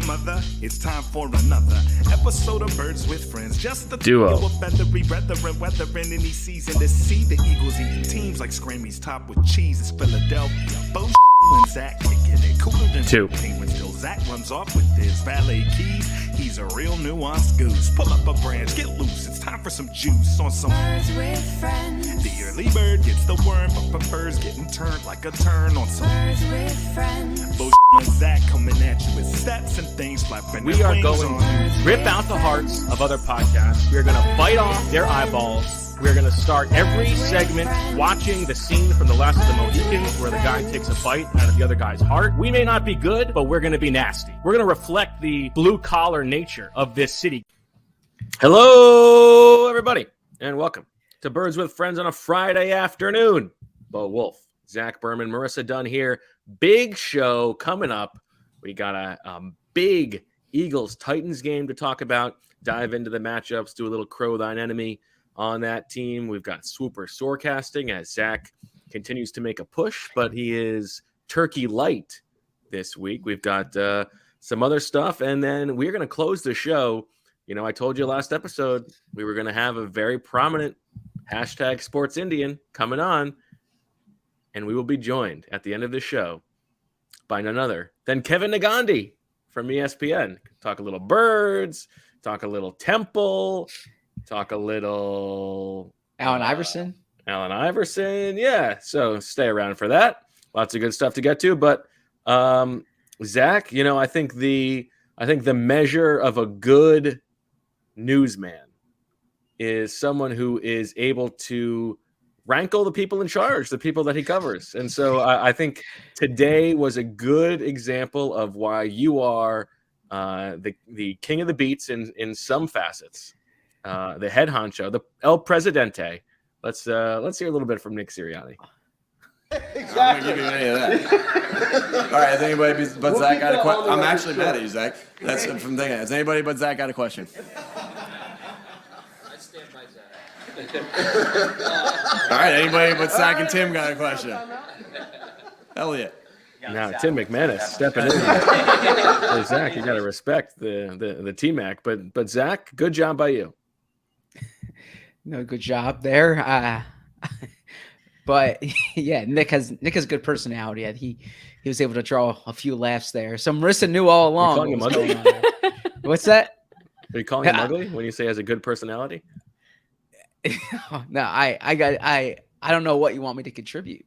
mother, it's time for another episode of Birds with Friends. Just the duo of feathery brethren, weathering any season to see the Eagles eating teams like Scrammy's top with cheese. It's Philadelphia. Both and Zach kicking it cooler than two. Penguins till Zach runs off with his valet keys. He's a real nuanced goose. Pull up a branch, get loose. It's time for some juice on some Birds with Friends. The early bird gets the worm, but prefers getting turned like a turn on some Birds with Friends. Both and Zach coming at you with stats and things flapping. We are going to rip out the hearts of other podcasts. We're going to bite off their eyeballs. We're going to start every segment watching the scene from The Last of the Mohicans where the guy takes a bite out of the other guy's heart. We may not be good, but we're going to be nasty. We're going to reflect the blue-collar nature of this city. Hello, everybody, and welcome to Birds with Friends on a Friday afternoon. Bo Wulf, Zach Berman, Marissa Dunn here. Big show coming up. We got a big Eagles-Titans game to talk about. Dive into the matchups, do a little Crow Thine Enemy on that team. We've got Swooper Sorecasting as Zach continues to make a push, but he is turkey light this week. We've got some other stuff, and then we're going to close the show. You know, I told you last episode we were going to have a very prominent hashtag Sports Indian coming on, and we will be joined at the end of the show by none other than Kevin Negandhi from ESPN. Talk a little birds, talk a little Temple, talk a little Allen Iverson. Yeah. So stay around for that. Lots of good stuff to get to. But Zach, you know, I think the measure of a good newsman is someone who is able to rankle the people in charge, the people that he covers. And so I think today was a good example of why you are the king of the beats in some facets. The head honcho, the El Presidente. Let's hear a little bit from Nick Sirianni. Exactly. I'm not giving you any of that. All right, has anybody but Zach got a question? I'm actually mad at you, Zach. That's from thinking. Has anybody but Zach got a question? I stand by Zach. All right, anybody but Zach and Tim got a question? Elliot. Now Tim McManus stepping in. Hey, Zach, you got to respect the T-Mac, but Zach, good job by you. No, good job there. But yeah, Nick has good personality. He was able to draw a few laughs there. So Marissa knew all along. You calling him ugly? What's that? Are you calling him ugly when you say he has a good personality? No, I don't know what you want me to contribute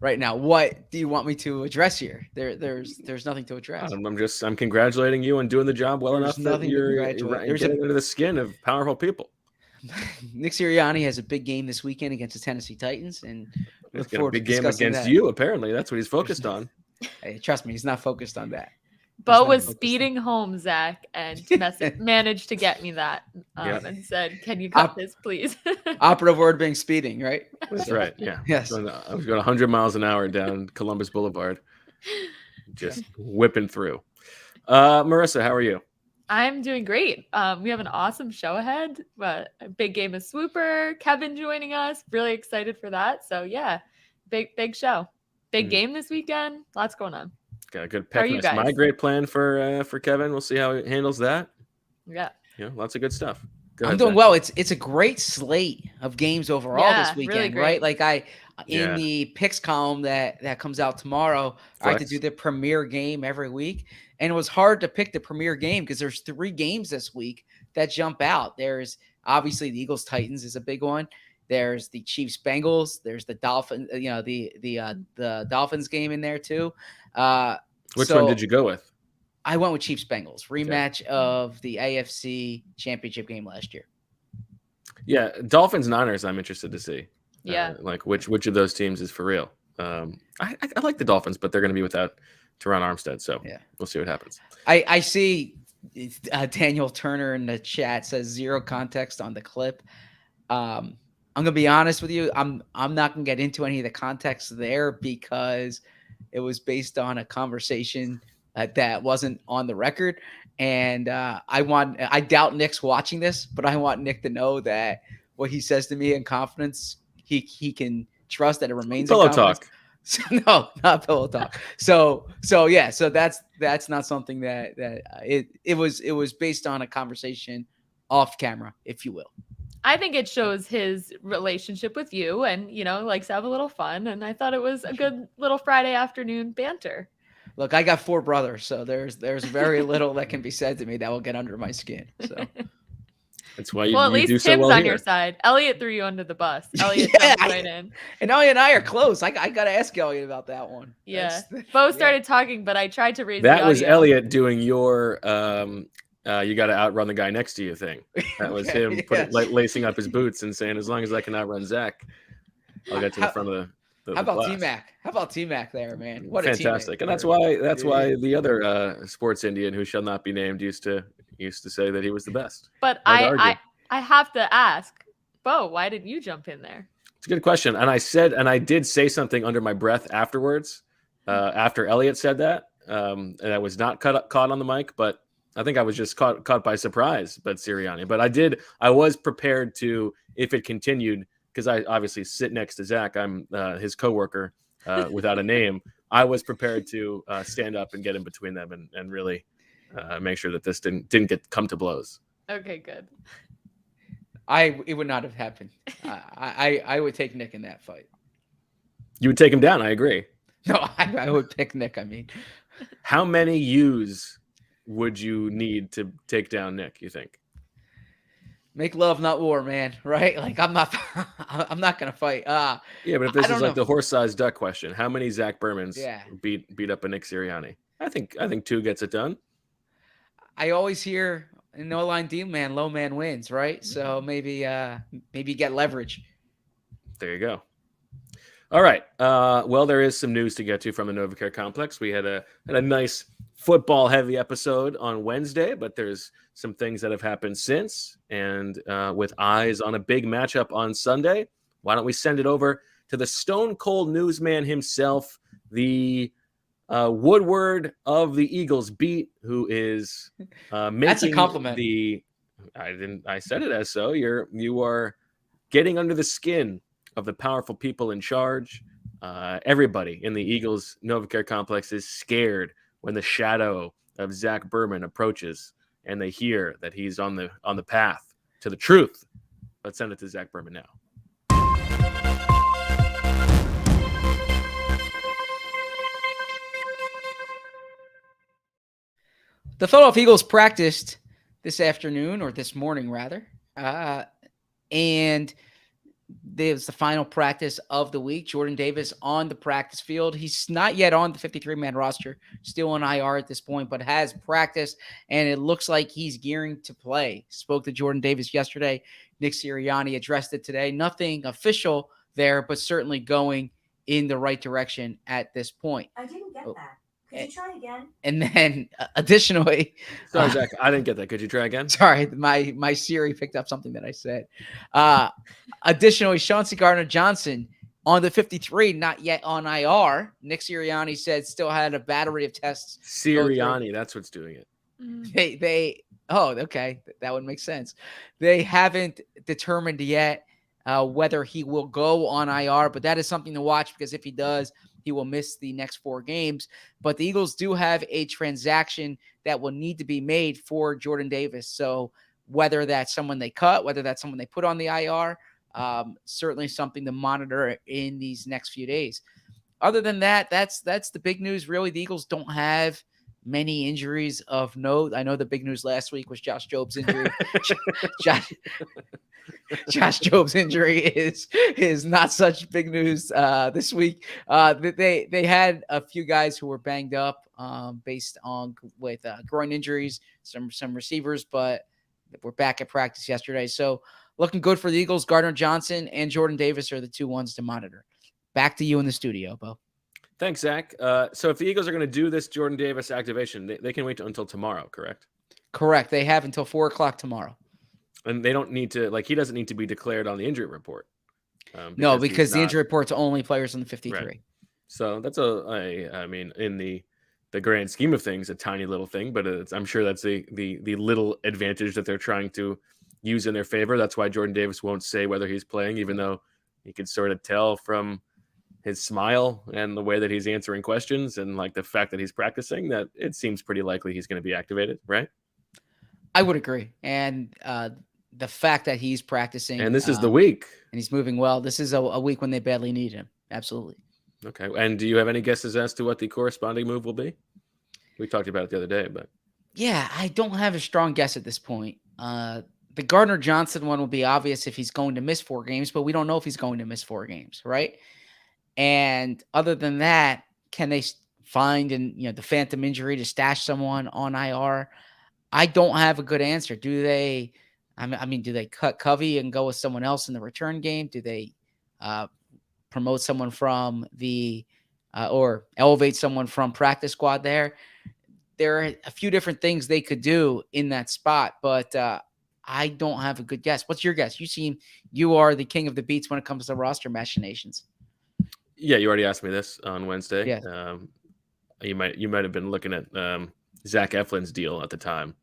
right now. What do you want me to address here? There's nothing to address. I'm congratulating you on doing the job well enough that you're getting into the skin of powerful people. Nick Sirianni has a big game this weekend against the Tennessee Titans, and he's got a big game against you. Apparently, that's what he's focused on. Hey, trust me, he's not focused on that. Bo was speeding home, Zach, and managed to get me that and said, "Can you cut this, please?" Operative word being speeding, right? That's right. Yeah. Yes. I was going 100 miles an hour down Columbus Boulevard, just whipping through. Marissa, how are you? I'm doing great. We have an awesome show ahead. But a big game of Swooper. Kevin joining us. Really excited for that. So yeah, big show, big game this weekend. Lots going on. Got a good pick. My great plan for Kevin. We'll see how he handles that. Yeah. Lots of good stuff. I'm doing well. It's a great slate of games overall this weekend, really right? Like in the picks column that comes out tomorrow, I like to do the premier game every week. And it was hard to pick the premier game because there's 3 games this week that jump out. There's obviously the Eagles Titans is a big one. There's the Chiefs Bengals. There's the Dolphins, the Dolphins game in there too. Which one did you go with? I went with Chiefs Bengals rematch of the AFC Championship game last year. Yeah, Dolphins Niners. I'm interested to see. Yeah, like which of those teams is for real. I like the Dolphins, but they're going to be without Teron Armstead, so we'll see what happens. I see Daniel Turner in the chat says 0 context on the clip. I'm gonna be honest with you. I'm not gonna get into any of the context there because it was based on a conversation that wasn't on the record. And I doubt Nick's watching this, but I want Nick to know that what he says to me in confidence, he can trust that it remains pillow in confidence. talk. So, no, not pillow talk. So yeah. So that's not something that it was based on a conversation off camera, if you will. I think it shows his relationship with you and, likes to have a little fun. And I thought it was a good little Friday afternoon banter. Look, I got 4 brothers, so there's very little that can be said to me that will get under my skin. So that's why you, well, at you least do Tim's so well on here. your side. Elliot threw you under the bus. Elliot jumped right in. And Elliot and I are close. I got to ask Elliot about that one. Yeah. Both started talking, but I tried to raise That the was audio. Elliot doing your you got to outrun the guy next to you thing. That was him lacing up his boots and saying, as long as I can outrun Zach, I'll get to the front of the How about class. T-Mac? How about T-Mac there, man? What Fantastic. a And that's why the other sports Indian who shall not be named used to say that he was the best. But I have to ask, Bo, why didn't you jump in there? It's a good question. And I did say something under my breath afterwards, after Elliot said that. And I was not caught on the mic, but I think I was just caught by surprise, but Sirianni. But I was prepared to, if it continued, because I obviously sit next to Zach. I'm his coworker without a name. I was prepared to stand up and get in between them and really make sure that this didn't come to blows. Okay, good. It would not have happened. I would take Nick in that fight. You would take him down. I agree. No, I would pick Nick. I mean, how many U's would you need to take down Nick, you think? Make love, not war, man. Right? Like I'm not gonna fight. Yeah, but if this is like the horse-sized duck question, how many Zach Bermans beat up a Nick Sirianni? I think 2 gets it done. I always hear no line deal, man, low man wins, right? So maybe get leverage. There you go. All right. Well, there is some news to get to from the NovaCare complex. We had a nice football heavy episode on Wednesday, but there's some things that have happened since, and with eyes on a big matchup on Sunday, why don't we send it over to the stone cold newsman himself, the Woodward of the Eagles beat, who is making that's a compliment. I said it as so. You are getting under the skin of the powerful people in charge. Everybody in the Eagles NovaCare complex is scared when the shadow of Zach Berman approaches and they hear that he's on the path to the truth. Let's send it to Zach Berman now. The Philadelphia Eagles practiced this afternoon, or this morning rather, and there's the final practice of the week. Jordan Davis on the practice field. He's not yet on the 53-man roster, still on IR at this point, but has practiced, and it looks like he's gearing to play. Spoke to Jordan Davis yesterday. Nick Sirianni addressed it today. Nothing official there, but certainly going in the right direction at this point. I didn't get that. Could you try again? And then additionally, sorry, Zach, I didn't get that. Could you try again? Sorry, my Siri picked up something that I said. Additionally, Gardner-Johnson on the 53, not yet on IR. Nick Sirianni said still had a battery of tests. Sirianni, that's what's doing it. Okay, that would make sense. They haven't determined yet whether he will go on IR, but that is something to watch, because if he does, he will miss the next 4 games. But the Eagles do have a transaction that will need to be made for Jordan Davis. So whether that's someone they cut, whether that's someone they put on the IR, certainly something to monitor in these next few days. Other than that, that's the big news. Really, the Eagles don't have many injuries of note. I know the big news last week was Josh Job's injury. Josh Job's injury is not such big news this week. They had a few guys who were banged up based on with groin injuries, some receivers, but we're back at practice yesterday. So looking good for the Eagles. Gardner-Johnson and Jordan Davis are the 2 ones to monitor. Back to you in the studio, Bo. Thanks, Zach. So if the Eagles are going to do this Jordan Davis activation, they can wait until tomorrow, correct? Correct. They have until 4:00 tomorrow. And they don't need to, he doesn't need to be declared on the injury report. Because the injury report's only players on the 53. Right. So that's I mean, in the grand scheme of things, a tiny little thing, but I'm sure that's the little advantage that they're trying to use in their favor. That's why Jordan Davis won't say whether he's playing, even though you could sort of tell from his smile and the way that he's answering questions and like the fact that he's practicing, that it seems pretty likely he's going to be activated, right? I would agree. And the fact that he's practicing, And this is the week. and he's moving well. This is a week when they badly need him. Absolutely. Okay. And do you have any guesses as to what the corresponding move will be? We talked about it the other day, but Yeah, I don't have a strong guess at this point. The Gardner-Johnson one will be obvious if he's going to miss 4 games, but we don't know if he's going to miss 4 games, right? And other than that, can they find the phantom injury to stash someone on IR? I don't have a good answer. Do they? I mean, do they cut Covey and go with someone else in the return game? Do they promote someone from the or elevate someone from practice squad there? There are a few different things they could do in that spot, but I don't have a good guess. What's your guess? You are the king of the beats when it comes to roster machinations. yeah, you already asked me this on Wednesday. Yeah. You might have been looking at Zach Eflin's deal at the time,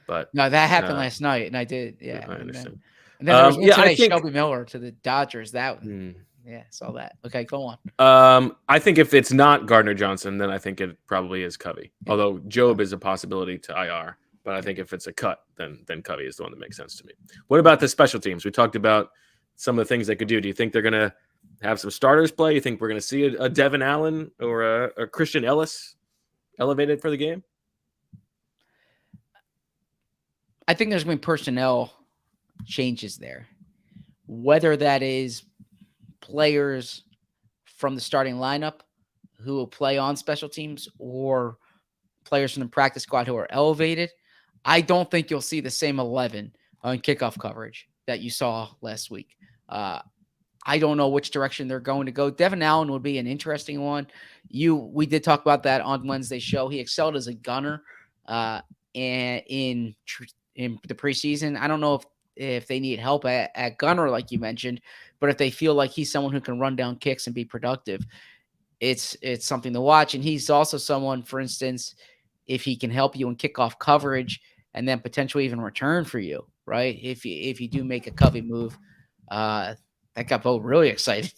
but No, that happened last night, and I did. Yeah, I understand. And then there was one I today, think Shelby Miller to the Dodgers. That yeah, saw that. Okay, go on. I think if it's not Gardner-Johnson, then I think it probably is Covey. Although Job is a possibility to IR, but I think if it's a cut, then Covey is the one that makes sense to me. What about the special teams? We talked about some of the things they could do. Do you think they're going to have some starters play? You think we're going to see a Devin Allen or a Christian Ellis elevated for the game? I think there's going to be personnel changes there. Whether that is players from the starting lineup who will play on special teams or players from the practice squad who are elevated, I don't think you'll see the same 11 on kickoff coverage that you saw last week. I don't know which direction they're going to go. Devin Allen would be an interesting one. We did talk about that on Wednesday's show. He excelled as a gunner in the preseason. I don't know if they need help at gunner, like you mentioned, but if they feel like he's someone who can run down kicks and be productive, it's something to watch. And he's also someone, for instance, if he can help you in kickoff coverage and then potentially even return for you, right? If you do make a Covey move, that got Bo really excited.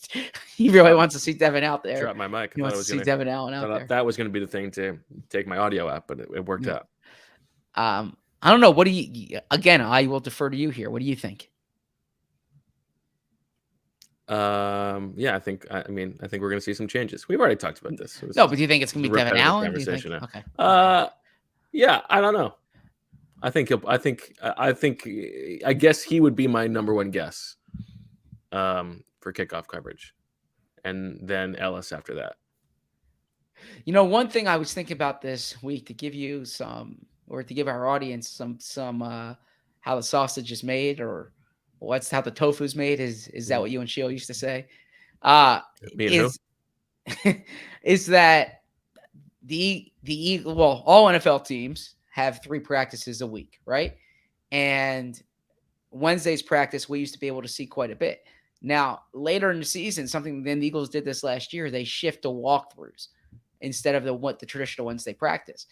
He really wants to see Devin out there. Drop my mic. He wants to see Devin Allen out there. That was going to be the thing to take my audio out, but it worked out. I don't know. What do you? Again, I will defer to you here. What do you think? Yeah, I think we're going to see some changes. We've already talked about this. No, but do you think it's going to be Devin Allen? Okay. Okay. Yeah, I don't know. I guess he would be my number one guess for kickoff coverage, and then Ellis after that. One thing I was thinking about this week to give you or to give our audience some how the sausage is made, or how the tofu is made. Is that what you and Sheil used to say? Is that all NFL teams have 3 practices a week, right? And Wednesday's practice, we used to be able to see quite a bit. Now, later in the season, the Eagles did this last year, they shift to walkthroughs instead of the traditional Wednesday practice.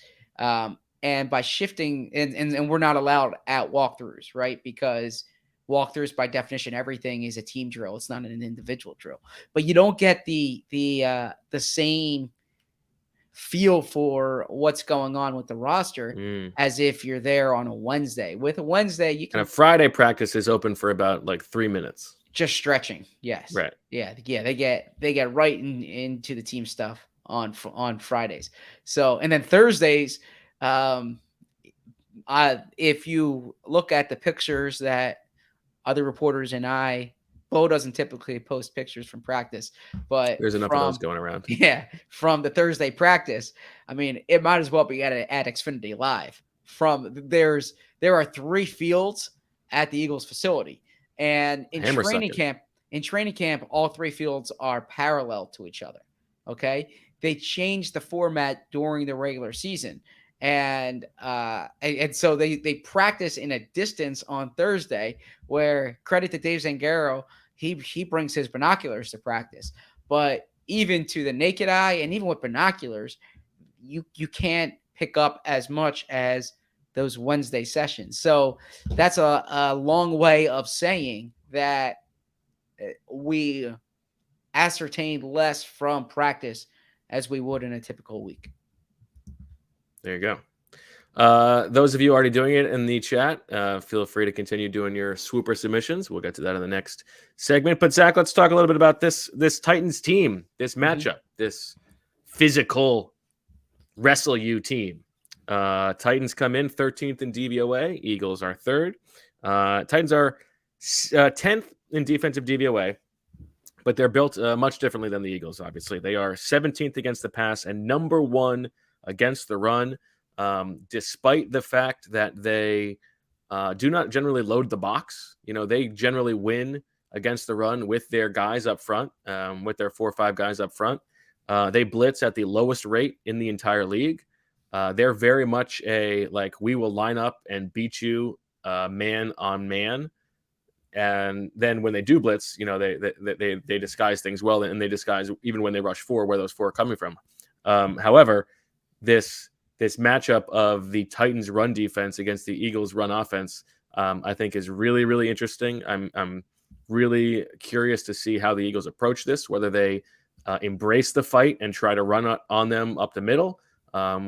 And by shifting, and we're not allowed at walkthroughs, right? Because walkthroughs, by definition, everything is a team drill. It's not an individual drill. But you don't get the same feel for what's going on with the roster as if you're there on a Wednesday. With a Wednesday, you can. And a Friday practice is open for about 3 minutes. Just stretching, yes. Right. Yeah. They get right into the team stuff on Fridays. So, and then Thursdays, if you look at the pictures that other reporters and Bo doesn't typically post pictures from practice, but there's enough of those going around. Yeah, from the Thursday practice, I mean, it might as well be at Xfinity Live. There are 3 fields at the Eagles facility, and in training camp, all 3 fields are parallel to each other. Okay, they changed the format during the regular season. And so they practice in a distance on Thursday, where credit to Dave Zangaro, he brings his binoculars to practice. But even to the naked eye, and even with binoculars, you can't pick up as much as those Wednesday sessions. So that's a long way of saying that we ascertain less from practice as we would in a typical week. There you go. Those of you already doing it in the chat, feel free to continue doing your Swooper submissions. We'll get to that in the next segment. But Zach, let's talk a little bit about this Titans team, this matchup, this physical wrestle you team. Titans come in 13th in DVOA. Eagles are 3rd. Titans are 10th in defensive DVOA, but they're built much differently than the Eagles, obviously. They are 17th against the pass and number 1 against the run, despite the fact that they do not generally load the box. You know, they generally win against the run with their guys up front, with their 4 or 5 guys up front. They blitz at the lowest rate in the entire league. They're very much we will line up and beat you man on man. And then when they do blitz, you know, they disguise things well, and they disguise even when they rush 4 where those 4 are coming from. However, this matchup of the Titans run defense against the Eagles run offense, I think is really, really interesting. I'm really curious to see how the Eagles approach this, whether they embrace the fight and try to run on them up the middle,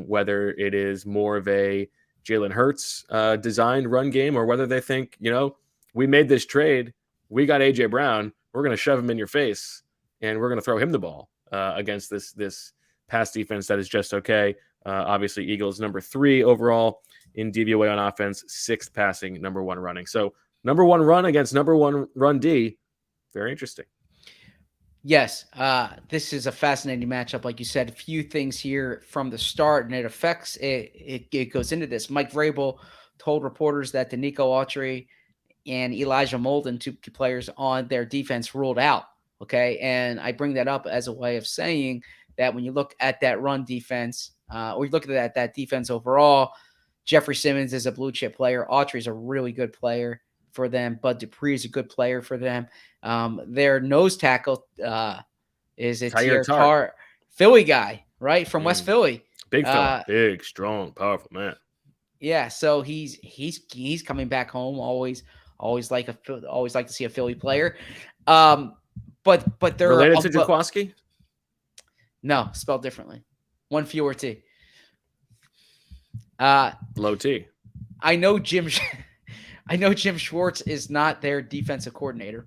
whether it is more of a Jalen Hurts designed run game, or whether they think, you know, we made this trade, we got A.J. Brown, we're going to shove him in your face, and we're going to throw him the ball against this pass defense that is just okay. Obviously, Eagles number 3 overall in DVOA on offense, 6th passing, number 1 running. So number 1 run against number 1 run D, very interesting. Yes, this is a fascinating matchup. Like you said, a few things here from the start, and it affects it. It goes into this. Mike Vrabel told reporters that Danico Autry and Elijah Molden, 2 players on their defense, ruled out. Okay, and I bring that up as a way of saying that when you look at that run defense, or you look at that defense overall, Jeffrey Simmons is a blue chip player. Autry is a really good player for them. Bud Dupree is a good player for them. Their nose tackle is a Tyler Tart, Philly guy, right, from West Philly. Big fella, big, strong, powerful man. Yeah, so he's coming back home. Always like to see a Philly player. But they're related to Jaquaski? No, spelled differently. 1 fewer T. Low T. I know Jim Schwartz is not their defensive coordinator,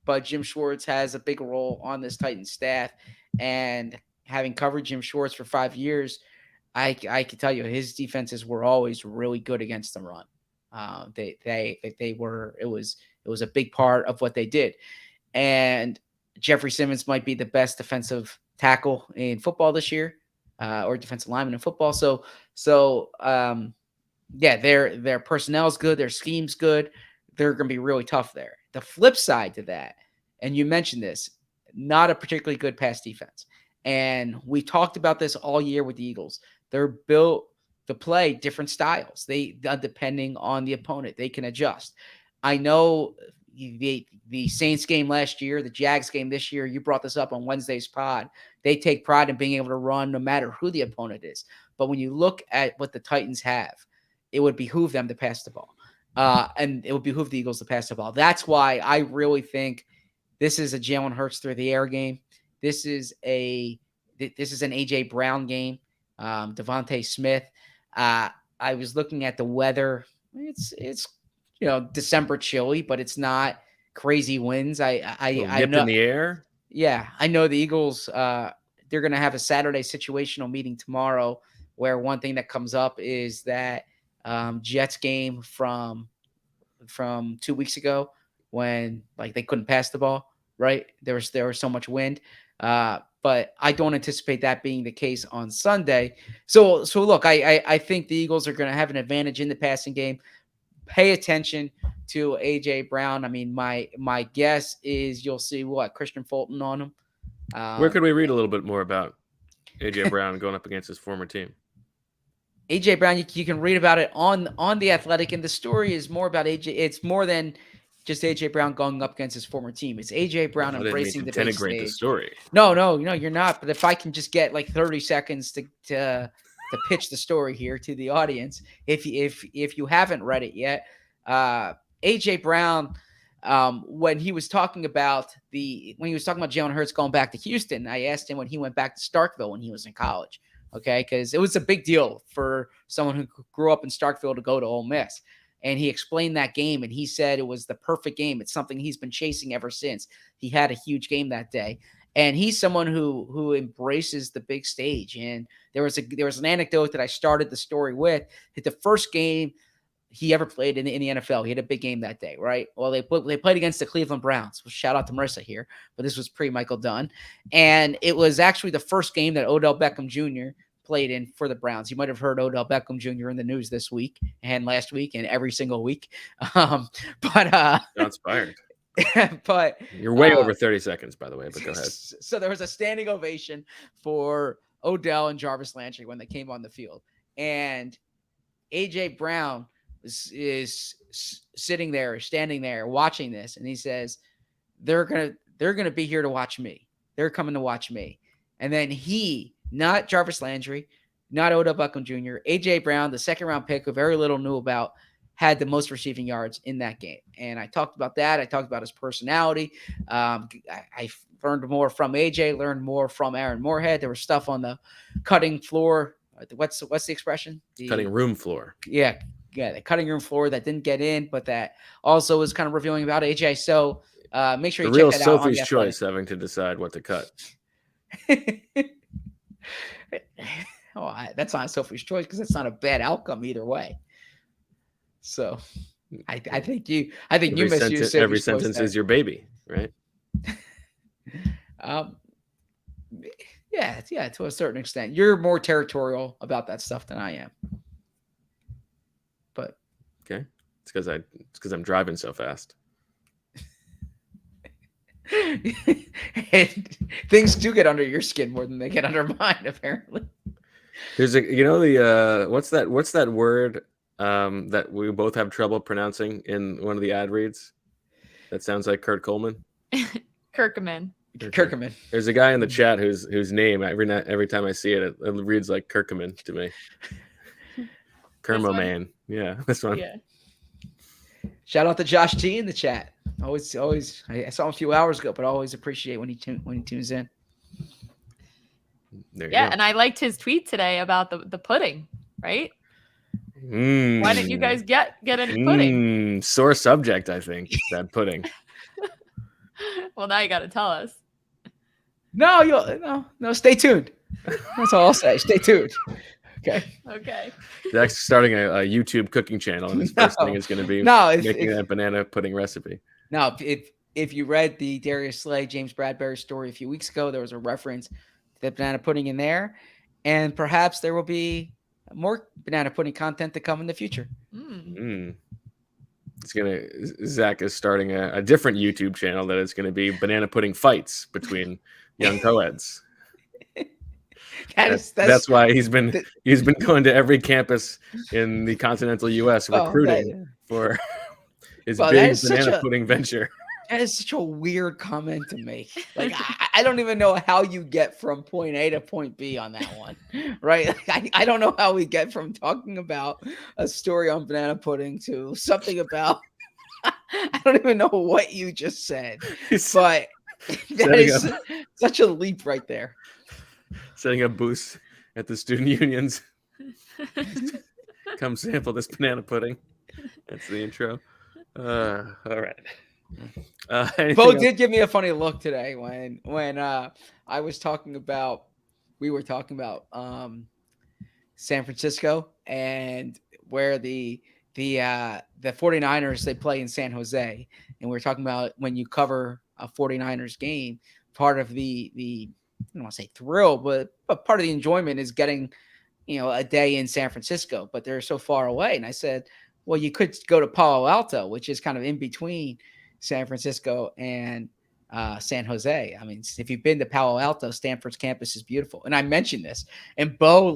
but Jim Schwartz has a big role on this Titans staff. And having covered Jim Schwartz for 5 years, I can tell you his defenses were always really good against the run. It was a big part of what they did. And Jeffrey Simmons might be the best defensive tackle in football this year, or defensive lineman in football. Their personnel is good. Their scheme's good. They're going to be really tough there. The flip side to that, and you mentioned this, not a particularly good pass defense. And we talked about this all year with the Eagles. They're built to play different styles. Depending on the opponent, they can adjust. I know the Saints game last year, the Jags game this year, you brought this up on Wednesday's pod. They take pride in being able to run no matter who the opponent is. But when you look at what the Titans have, it would behoove them to pass the ball. And it would behoove the Eagles to pass the ball. That's why I really think this is a Jalen Hurts through the air game. This is an A.J. Brown game. Devontae Smith. I was looking at the weather. It's December chilly, but it's not crazy winds. I know in the air. Yeah, I know the Eagles. They're going to have a Saturday situational meeting tomorrow, where one thing that comes up is that Jets game from 2 weeks ago, when they couldn't pass the ball. Right, there was so much wind. But I don't anticipate that being the case on Sunday. So look, I think the Eagles are going to have an advantage in the passing game. Pay attention to A.J. Brown. I mean, my guess is you'll see Christian Fulton on him. Where could we read a little bit more about A.J. Brown going up against his former team? A.J. Brown, you can read about it on The Athletic, and the story is more about A.J. It's more than just A.J. Brown going up against his former team. It's A.J. Brown embracing the big stage. The story. No, you're not. But if I can just get 30 seconds to pitch the story here to the audience, if you haven't read it yet, A.J. Brown when he was talking about Jalen Hurts going back to Houston, I asked him when he went back to Starkville when he was in college. Okay, because it was a big deal for someone who grew up in Starkville to go to Ole Miss. And he explained that game, and he said it was the perfect game. It's something he's been chasing ever since. He had a huge game that day. And he's someone who embraces the big stage. And there was an anecdote that I started the story with. The first game he ever played in the NFL, he had a big game that day, right? Well, they played against the Cleveland Browns. Well, shout out to Marissa here, but this was pre-Michael Dunn. And it was actually the first game that Odell Beckham Jr. played in for the Browns. You might have heard Odell Beckham Jr. in the news this week and last week and every single week. Not inspired. But you're way over 30 seconds, by the way, but go ahead. So there was a standing ovation for Odell and Jarvis Landry when they came on the field. And AJ Brown is standing there watching this, and he says, they're gonna be here to watch me. They're coming to watch me. And then he, not Jarvis Landry, not Odell Beckham Jr., AJ Brown, the second round pick who very little knew about, had the most receiving yards in that game. And I talked about that. I talked about his personality. I learned more from AJ, learned more from Aaron Moorhead. There was stuff on the cutting floor. What's the expression? Cutting room floor. Yeah, the cutting room floor that didn't get in, but that also was kind of revealing about AJ. So make sure you check that out. Sophie's choice having to decide what to cut. That's not Sophie's choice because it's not a bad outcome either way. So I think you misuse every sentence is your baby, right? Yeah, to a certain extent. You're more territorial about that stuff than I am. But okay. It's because I'm driving so fast. And things do get under your skin more than they get under mine, apparently. There's what's that word that we both have trouble pronouncing in one of the ad reads? That sounds like Kurt Coleman. Kirkman. There's a guy in the chat whose name every time I see it reads like Kirkman to me. Kermo Man. Yeah, this one. Yeah. Shout out to Josh T in the chat. Always. I saw him a few hours ago, but I always appreciate when he tunes in. Yeah, and I liked his tweet today about the pudding, right? Why didn't you guys get into pudding? Sore subject, I think, that pudding. Well, now you got to tell us. No, stay tuned. That's all I'll say. Stay tuned. Okay. Zach's starting a YouTube cooking channel, and his first thing is going to be making that banana pudding recipe. No, if you read the Darius Slay, James Bradbury story a few weeks ago, there was a reference to the banana pudding in there, and perhaps there will be more banana pudding content to come in the future. Zach is starting a different YouTube channel that is going to be banana pudding fights between young co-eds. That's why he's been going to every campus in the continental U.S. recruiting for his big banana pudding venture. That is such a weird comment to make. Like, I don't even know how you get from point A to point B on that one, right? Like, I don't know how we get from talking about a story on banana pudding to something about. I don't even know what you just said, but that is such a leap right there. Setting up booths at the student unions. Come sample this banana pudding. That's the intro. All right. Bo did give me a funny look today when we were talking about San Francisco and where the 49ers, they play in San Jose, and we were talking about when you cover a 49ers game, part of the I don't want to say thrill, but part of the enjoyment is getting, a day in San Francisco, but they're so far away. And I said, well, you could go to Palo Alto, which is kind of in between San Francisco and San Jose. I mean, if you've been to Palo Alto, Stanford's campus is beautiful. And I mentioned this, and Bo,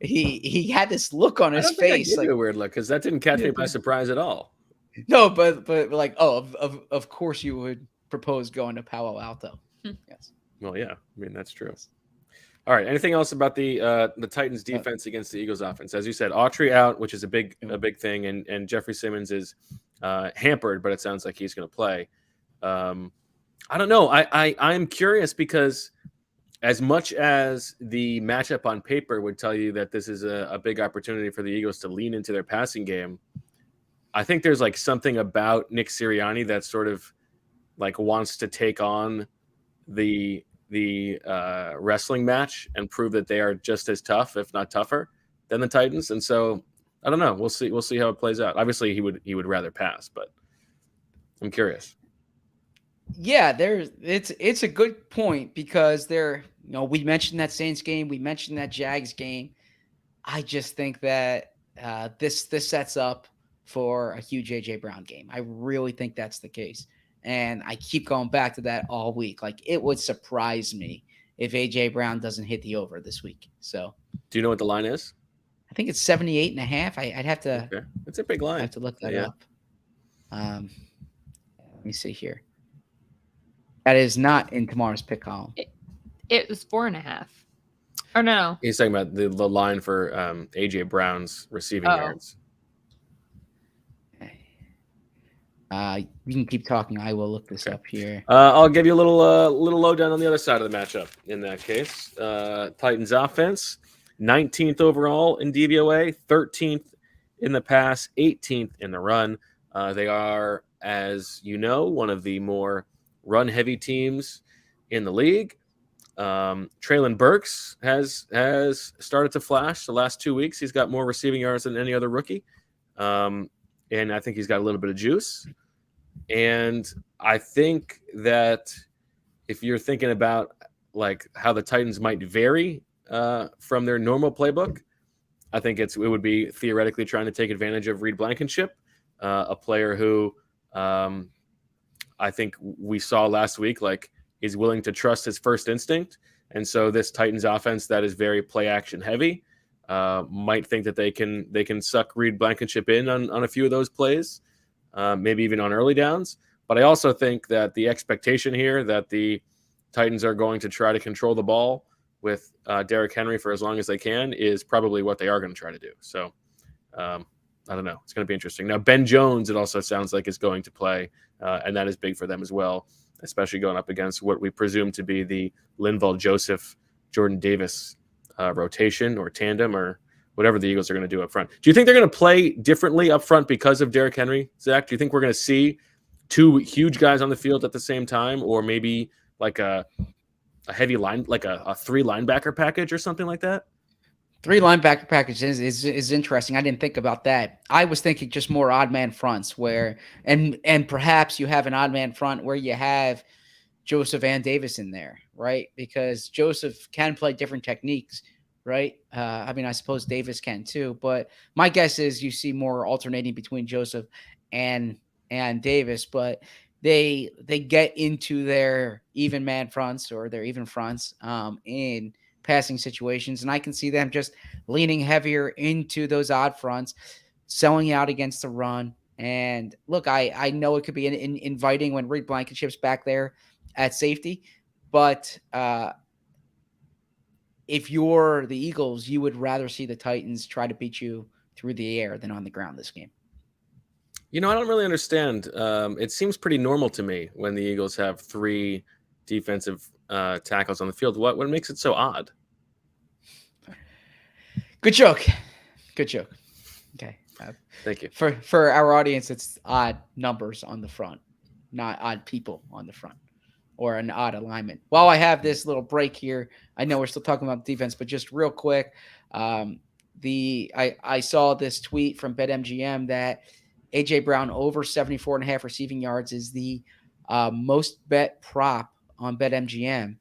he had this look on his face, like a weird look, because that didn't catch me by surprise at all. No, but like, of course you would propose going to Palo Alto. Yes. Well, yeah, I mean, that's true. All right. Anything else about the Titans defense against the Eagles offense? As you said, Autry out, which is a big thing, and Jeffrey Simmons is hampered, but it sounds like he's going to play. I don't know. I'm curious because as much as the matchup on paper would tell you that this is a big opportunity for the Eagles to lean into their passing game, I think there's like something about Nick Sirianni that sort of like wants to take on the wrestling match and prove that they are just as tough, if not tougher, than the Titans. And so I don't know. We'll see how it plays out. Obviously, he would rather pass, but I'm curious. Yeah, it's a good point because we mentioned that Saints game, we mentioned that Jags game. I just think that this sets up for a huge AJ Brown game. I really think that's the case. And I keep going back to that all week. Like, it would surprise me if AJ Brown doesn't hit the over this week. So, do you know what the line is? I think it's 78.5. I'd have to. Okay. It's a big line. I have to look that up. Let me see here. That is not in tomorrow's pick column. It was 4.5. Or no. He's talking about the line for AJ Brown's receiving yards. You can keep talking. I will look this up here. I'll give you a little lowdown on the other side of the matchup. In that case, Titans offense, 19th overall in DVOA, 13th in the pass, 18th in the run. They are, as you know, one of the more run-heavy teams in the league. Treylon Burks has started to flash the last 2 weeks. He's got more receiving yards than any other rookie. And I think he's got a little bit of juice. And I think that if you're thinking about like how the Titans might vary from their normal playbook, I think it would be theoretically trying to take advantage of Reed Blankenship, a player who I think we saw last week, like, is willing to trust his first instinct. And so this Titans offense that is very play action heavy might think that they can suck Reed Blankenship in on a few of those plays, maybe even on early downs. But I also think that the expectation here that the Titans are going to try to control the ball with Derrick Henry for as long as they can is probably what they are going to try to do. So I don't know. It's going to be interesting. Now, Ben Jones, it also sounds like, is going to play, and that is big for them as well, especially going up against what we presume to be the Linval Joseph, Jordan Davis rotation or tandem or whatever the Eagles are going to do up front. Do you think they're going to play differently up front because of Derrick Henry, Zach? Do you think we're going to see two huge guys on the field at the same time, or maybe like a heavy line, like a 3 linebacker package or something like that? 3 linebacker package is interesting. I didn't think about that. I was thinking just more odd man fronts where, and perhaps you have an odd man front where you have Joseph and Davis in there, right? Because Joseph can play different techniques, right? I mean, I suppose Davis can too, but my guess is you see more alternating between Joseph and Davis, but they get into their even man fronts or their even fronts in passing situations, and I can see them just leaning heavier into those odd fronts, selling out against the run. And look, I know it could be inviting when Reed Blankenship's back there at safety, but if you're the Eagles, you would rather see the Titans try to beat you through the air than on the ground this game. You know, I don't really understand. It seems pretty normal to me when the Eagles have 3 defensive tackles on the field. What makes it so odd? Good joke. Okay. Thank you. For our audience, it's odd numbers on the front, not odd people on the front or an odd alignment. While I have this little break here, I know we're still talking about defense, but just real quick, I saw this tweet from BetMGM that AJ Brown over 74.5 receiving yards is the most bet prop on BetMGM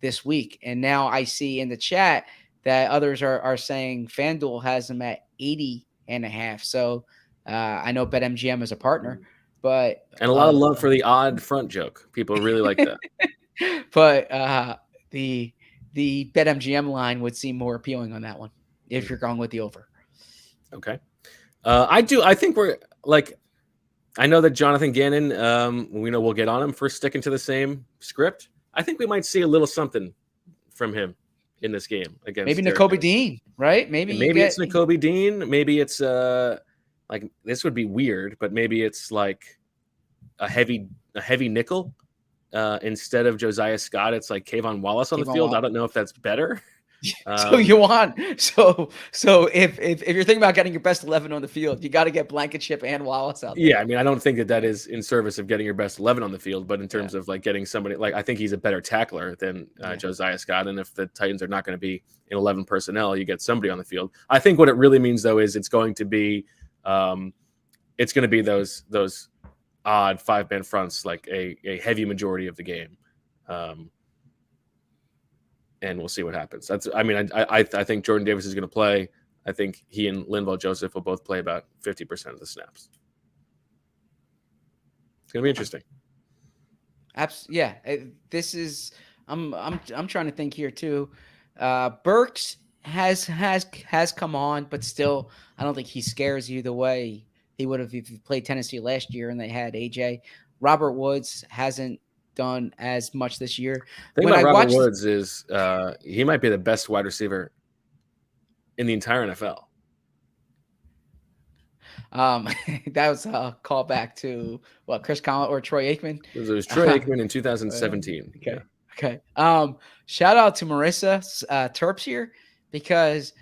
this week. And now I see in the chat that others are saying FanDuel has him at 80.5. So I know BetMGM is a partner, but and a lot of love for the odd front joke. People really like that. But the BetMGM line would seem more appealing on that one if you're going with the over. Okay. I think we're like, I know that Jonathan Gannon, we know we'll get on him for sticking to the same script. I think we might see a little something from him in this game against maybe Nakobe Dean, right? Maybe it's Nakobe Dean. Maybe it's like this would be weird, but maybe it's like a heavy nickel instead of Josiah Scott. It's like Kayvon Wallace on the field. I don't know if that's better. So you want so if you're thinking about getting your best 11 on the field, you got to get Blankenship and Wallace out there. Yeah, I mean, I don't think that is in service of getting your best 11 on the field, but in terms of like getting somebody, like I think he's a better tackler than Josiah Scott. And if the Titans are not going to be in 11 personnel, you get somebody on the field. I think what it really means though is it's going to be those odd 5-man fronts, like a heavy majority of the game. And we'll see what happens. I think Jordan Davis is going to play. I think he and Linval Joseph will both play about 50% of the snaps. It's going to be interesting. Yeah, this is. I'm trying to think here too. Burks has come on, but still, I don't think he scares you the way he would have if he played Tennessee last year and they had AJ. Robert Woods hasn't done as much this year. The thing about Robert Woods is he might be the best wide receiver in the entire NFL. That was a callback to Chris Conlon or Troy Aikman. It was Troy Aikman in 2017. Okay. Okay. Shout out to Marissa Terps here, because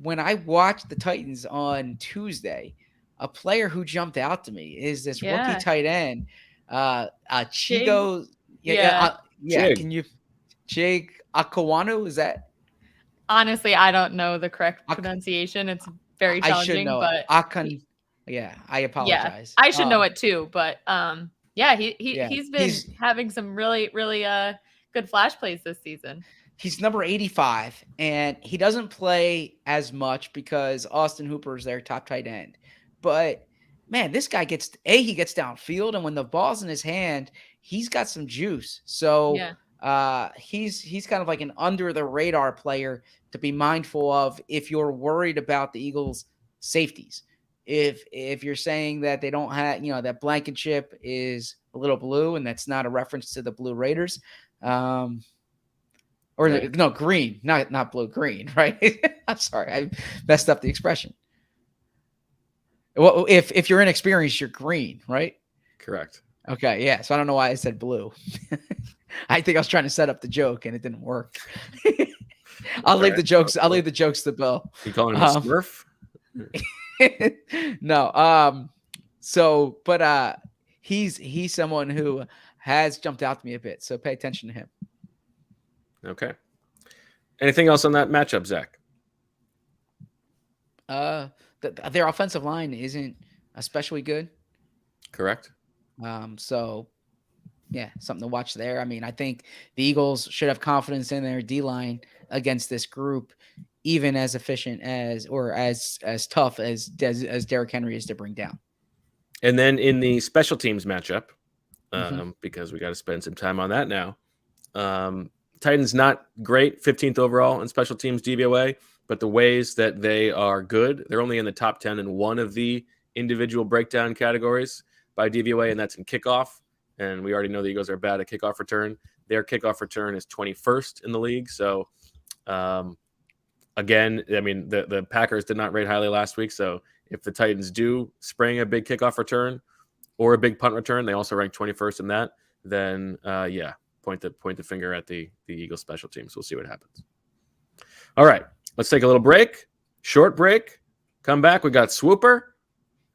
when I watched the Titans on Tuesday, a player who jumped out to me is this rookie tight end, Chigo. Chig. Can you Chig Akawanu? Is that? Honestly, I don't know the correct pronunciation. It's very challenging. I should know but I apologize. I should know it too. But he's been having some really good flash plays this season. He's number 85, and he doesn't play as much because Austin Hooper is their top tight end. But man, this guy gets downfield, and when the ball's in his hand, he's got some juice. So he's kind of like an under the radar player to be mindful of if you're worried about the Eagles' safeties. If you're saying that they don't have, that Blankenship is a little blue, and that's not a reference to the Blue Raiders, green, not blue, green, right? I'm sorry, I messed up the expression. Well, if you're inexperienced, you're green, right? Correct. Okay, yeah. So I don't know why I said blue. I think I was trying to set up the joke and it didn't work. I'll leave the jokes to Bill. You calling him a Smurf? No. But he's someone who has jumped out to me a bit. So pay attention to him. Okay. Anything else on that matchup, Zach? Their offensive line isn't especially good. Correct. So yeah, something to watch there. I mean, I think the Eagles should have confidence in their D-line against this group, even as efficient as tough as Derrick Henry is to bring down. And then in the special teams matchup, because we got to spend some time on that now. Titans not great, 15th overall in special teams DVOA, but the ways that they are good, they're only in the top 10 in one of the individual breakdown categories by DVOA, and that's in kickoff. And we already know the Eagles are bad at kickoff return. Their kickoff return is 21st in the league. So, again, I mean, the Packers did not rate highly last week. So if the Titans do spring a big kickoff return or a big punt return, they also rank 21st in that. Then, point the finger at the Eagles special teams. We'll see what happens. All right, let's take a little break, short break. Come back. We got Swooper,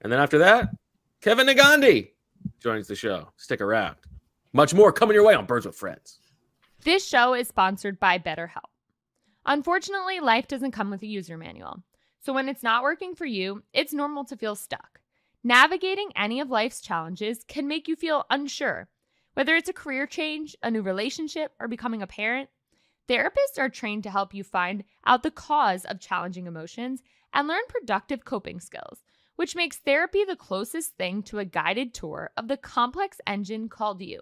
and then after that, Kevin Negandhi joins the show. Stick around. Much more coming your way on Birds with Friends. This show is sponsored by BetterHelp. Unfortunately, life doesn't come with a user manual. So when it's not working for you, it's normal to feel stuck. Navigating any of life's challenges can make you feel unsure. Whether it's a career change, a new relationship, or becoming a parent, therapists are trained to help you find out the cause of challenging emotions and learn productive coping skills, which makes therapy the closest thing to a guided tour of the complex engine called you.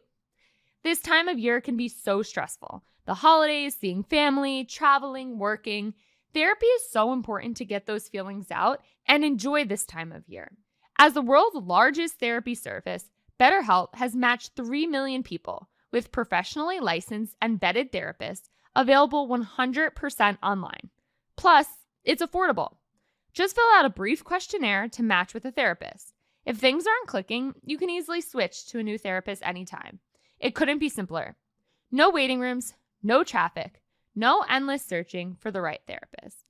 This time of year can be so stressful. The holidays, seeing family, traveling, working. Therapy is so important to get those feelings out and enjoy this time of year. As the world's largest therapy service, BetterHelp has matched 3 million people with professionally licensed and vetted therapists available 100% online. Plus, it's affordable. Just fill out a brief questionnaire to match with a therapist. If things aren't clicking, you can easily switch to a new therapist anytime. It couldn't be simpler. No waiting rooms, no traffic, no endless searching for the right therapist.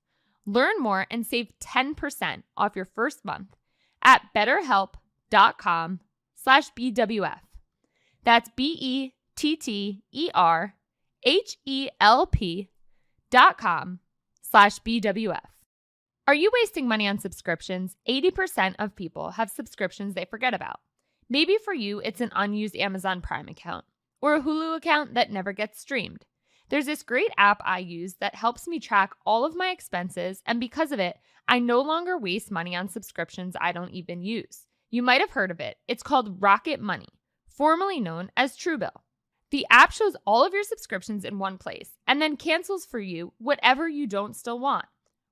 Learn more and save 10% off your first month at betterhelp.com/BWF. That's BETTERHELP.com/BWF. Are you wasting money on subscriptions? 80% of people have subscriptions they forget about. Maybe for you, it's an unused Amazon Prime account or a Hulu account that never gets streamed. There's this great app I use that helps me track all of my expenses, and because of it, I no longer waste money on subscriptions I don't even use. You might have heard of it. It's called Rocket Money, formerly known as Truebill. The app shows all of your subscriptions in one place and then cancels for you whatever you don't still want.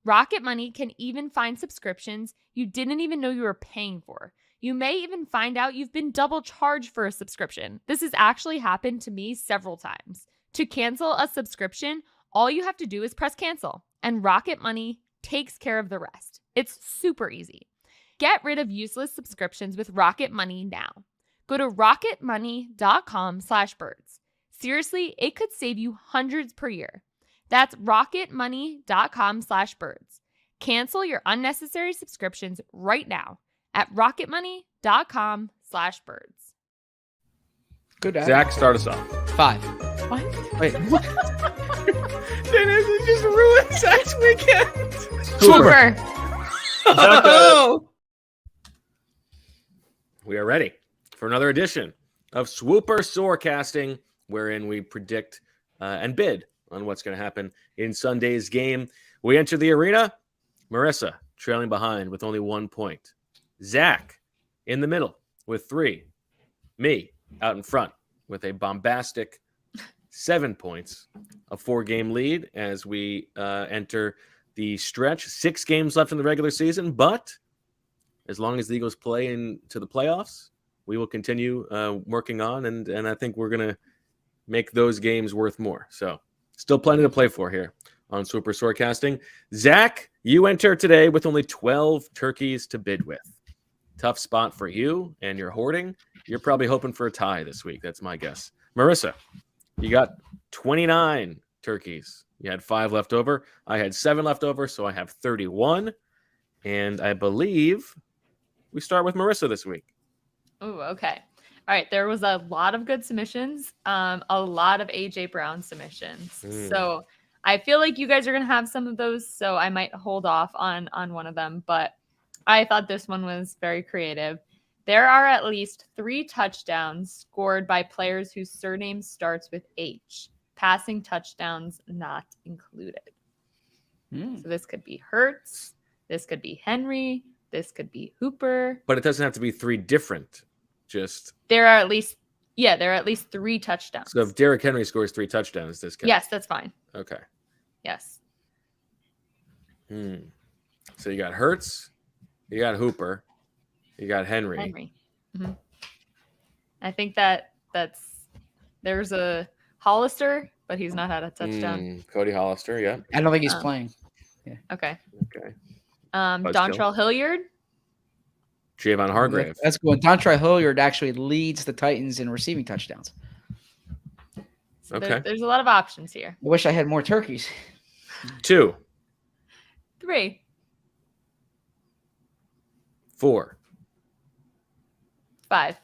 Rocket Money can even find subscriptions you didn't even know you were paying for. You may even find out you've been double charged for a subscription. This has actually happened to me several times. To cancel a subscription, all you have to do is press cancel, and Rocket Money takes care of the rest. It's super easy. Get rid of useless subscriptions with Rocket Money now. Go to rocketmoney.com/birds. Seriously, it could save you hundreds per year. That's rocketmoney.com/birds. Cancel your unnecessary subscriptions right now at rocketmoney.com/birds. Good. Zach, start us off. 5. What? Wait. What? Dennis just ruined Zach's weekend. Swooper. Oh. We are ready for another edition of Swooper Sorecasting, wherein we predict and bid on what's going to happen in Sunday's game. We enter the arena. Marissa trailing behind with only 1 point. Zach in the middle with 3. Me out in front with a bombastic 7 points. A 4-game lead as we enter the stretch. 6 games left in the regular season, but as long as the Eagles play into the playoffs, we will continue working on, and I think we're going to make those games worth more. So still plenty to play for here on Swooper Sorecasting. Zach, you enter today with only 12 turkeys to bid with. Tough spot for you, and you're hoarding. You're probably hoping for a tie this week. That's my guess. Marissa, you got 29 turkeys. You had 5 left over. I had 7 left over, so I have 31. And I believe we start with Marissa this week. Oh, okay. All right. There was a lot of good submissions, a lot of AJ Brown submissions. So I feel like you guys are going to have some of those, so I might hold off on one of them. But I thought this one was very creative. There are at least 3 touchdowns scored by players whose surname starts with H. Passing touchdowns not included. So this could be Hurts. This could be Henry. This could be Hooper. But it doesn't have to be 3 different. Just there are at least 3 touchdowns. So if Derrick Henry scores 3 touchdowns, this counts. Yes, that's fine. Okay. Yes. So you got Hurts, you got Hooper, you got Henry. Mm-hmm. I think there's a Hollister, but he's not had a touchdown. Cody Hollister, yeah. I don't think he's playing. Yeah. Okay. Okay. Dontrell Hilliard. Javon Hargrave. That's good. Dontrell Hilliard actually leads the Titans in receiving touchdowns. Okay. There's a lot of options here. I wish I had more turkeys. 2. 3. 4. 5.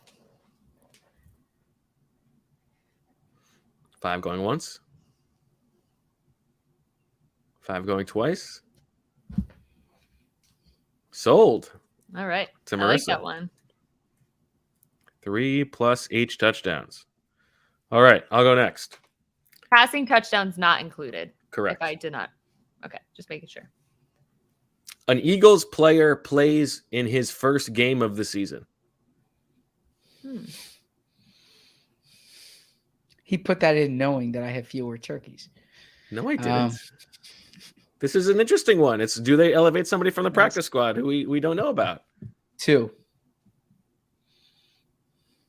5 going once. 5 going twice. Sold. All right. To I like Marissa. that one. 3 plus H touchdowns. All right, I'll go next. Passing touchdowns not included. Correct. If I did not. Okay, just making sure. An Eagles player plays in his first game of the season. He put that in knowing that I have fewer turkeys. No, I didn't. This is an interesting one. It's do they elevate somebody from the practice squad who we don't know about? 2.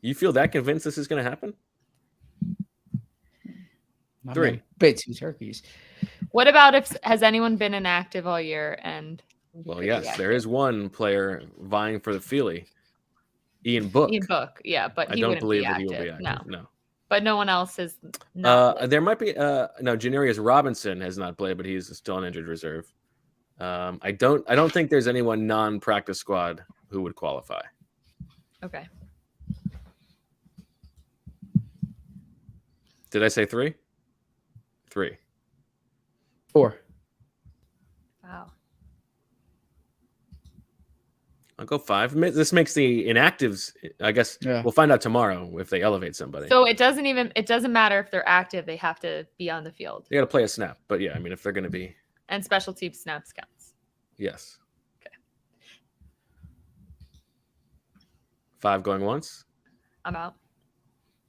You feel that convinced this is going to happen? 3. Bit 2 turkeys. What about has anyone been inactive all year and Well, Pretty yes, there active. is one player vying for the Feely. Ian Book. Ian Book, yeah, but I he don't wouldn't believe be that active. he will be active. No. But no one else is not. There might be no. Janarius Robinson has not played, but he's still on injured reserve. I don't think there's anyone non-practice squad who would qualify. Okay. Did I say 3? 3. 4. Wow. I'll go 5. This makes the inactives. I guess we'll find out tomorrow if they elevate somebody. So it doesn't matter if they're active; they have to be on the field. They got to play a snap, but yeah, I mean, if they're going to be, And special team snaps counts. yes. Okay. 5 going once. I'm out.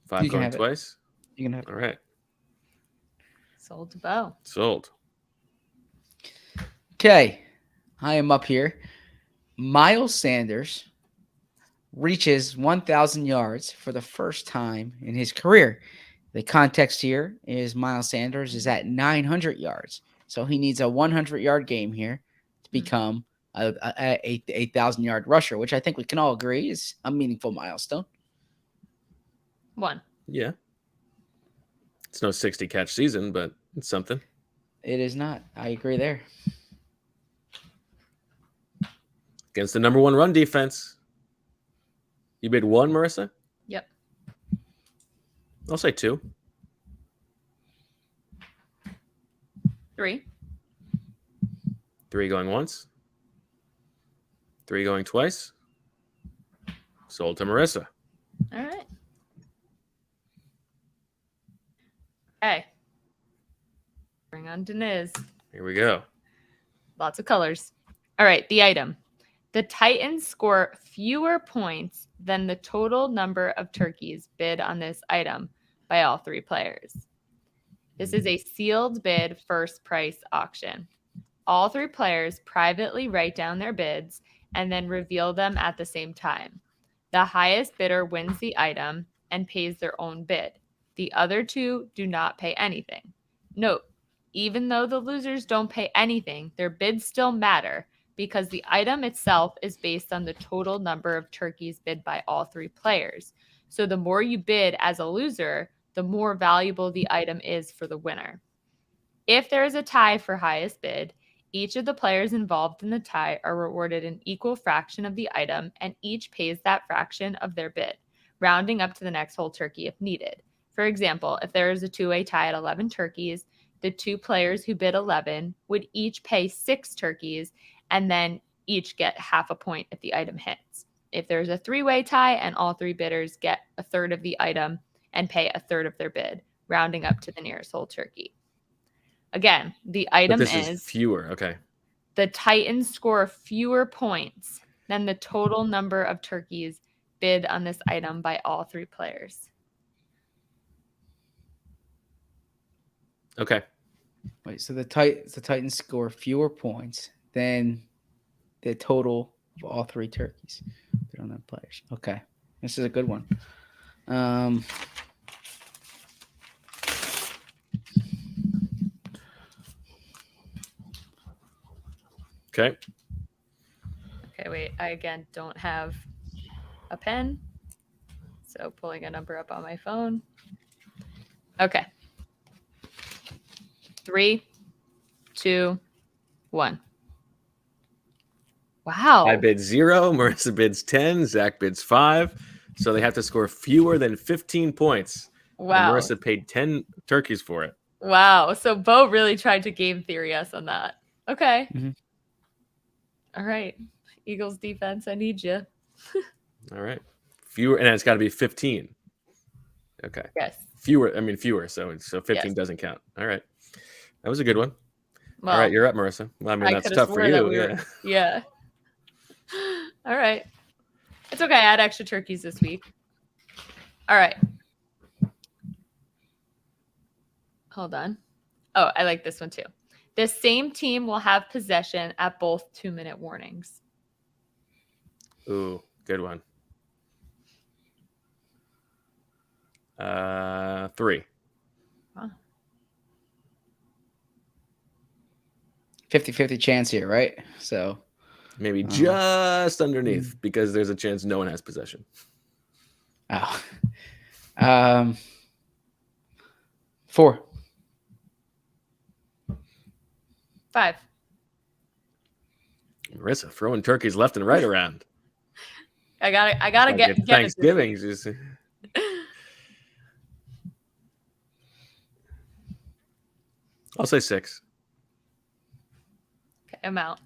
5 You can going have it. twice. You can have All right, Sold to Bo. sold. Okay, I am up here. Miles Sanders reaches 1,000 yards for the first time in his career. The context here is Miles Sanders is at 900 yards, so he needs a 100-yard game here to become a 1,000-yard rusher, which I think we can all agree is a meaningful milestone. 1. Yeah, it's no 60 catch season, but it's something. It is not. I agree there. Against the number 1 run defense. You bid 1, Marissa? Yep. I'll say 2. 3. 3 going once. 3 going twice. Sold to Marissa. All right. Okay. Bring on Deniz. Here we go. Lots of colors. All right. The item. The Titans score fewer points than the total number of turkeys bid on this item by all 3 players. This is a sealed bid first price auction. All 3 players privately write down their bids and then reveal them at the same time. The highest bidder wins the item and pays their own bid. The other 2 do not pay anything. Note, even though the losers don't pay anything, their bids still matter because the item itself is based on the total number of turkeys bid by all 3 players. So the more you bid as a loser, the more valuable the item is for the winner. If there is a tie for highest bid, each of the players involved in the tie are rewarded an equal fraction of the item, and each pays that fraction of their bid, rounding up to the next whole turkey if needed. For example, if there is a 2-way tie at 11 turkeys, the 2 players who bid 11 would each pay 6 turkeys and then each get half a point if the item hits. If there's a 3-way tie and all 3 bidders get a third of the item and pay a third of their bid, rounding up to the nearest whole turkey. Again, the item But this is fewer. Okay. The Titans score fewer points than the total number of turkeys bid on this item by all 3 players. Okay. Wait, so the Titans score fewer points than the total of all 3 turkeys bid on that players. Okay, this is a good one. Okay. Okay, wait. I again don't have a pen. So pulling a number up on my phone. Okay. 3, 2, 1. Wow. I bid 0. Marissa bids 10. Zach bids 5. So they have to score fewer than 15 points. Wow. And Marissa paid 10 turkeys for it. Wow. So Bo really tried to game theory us on that. Okay. Mm-hmm. All right. Eagles defense, I need you. All right. Fewer, and it's got to be 15. Okay. Yes. Fewer. So 15 Yes. doesn't count. All right. That was a good one. Well, All right, you're up, Marissa. Well, I mean, that's coulda tough for swore that you. we were- Yeah. Yeah. All right. It's okay. I had extra turkeys this week. All right. Hold on. Oh, I like this one too. The same team will have possession at both 2-minute warnings. Ooh, good one. 3. Wow. 50-50 chance here, right? So Maybe just underneath because there's a chance no one has possession. Oh. 4. 5. Marissa throwing turkeys left and right around. I gotta Like get it's it. Thanksgiving. Just... I'll say 6. Okay, I'm out.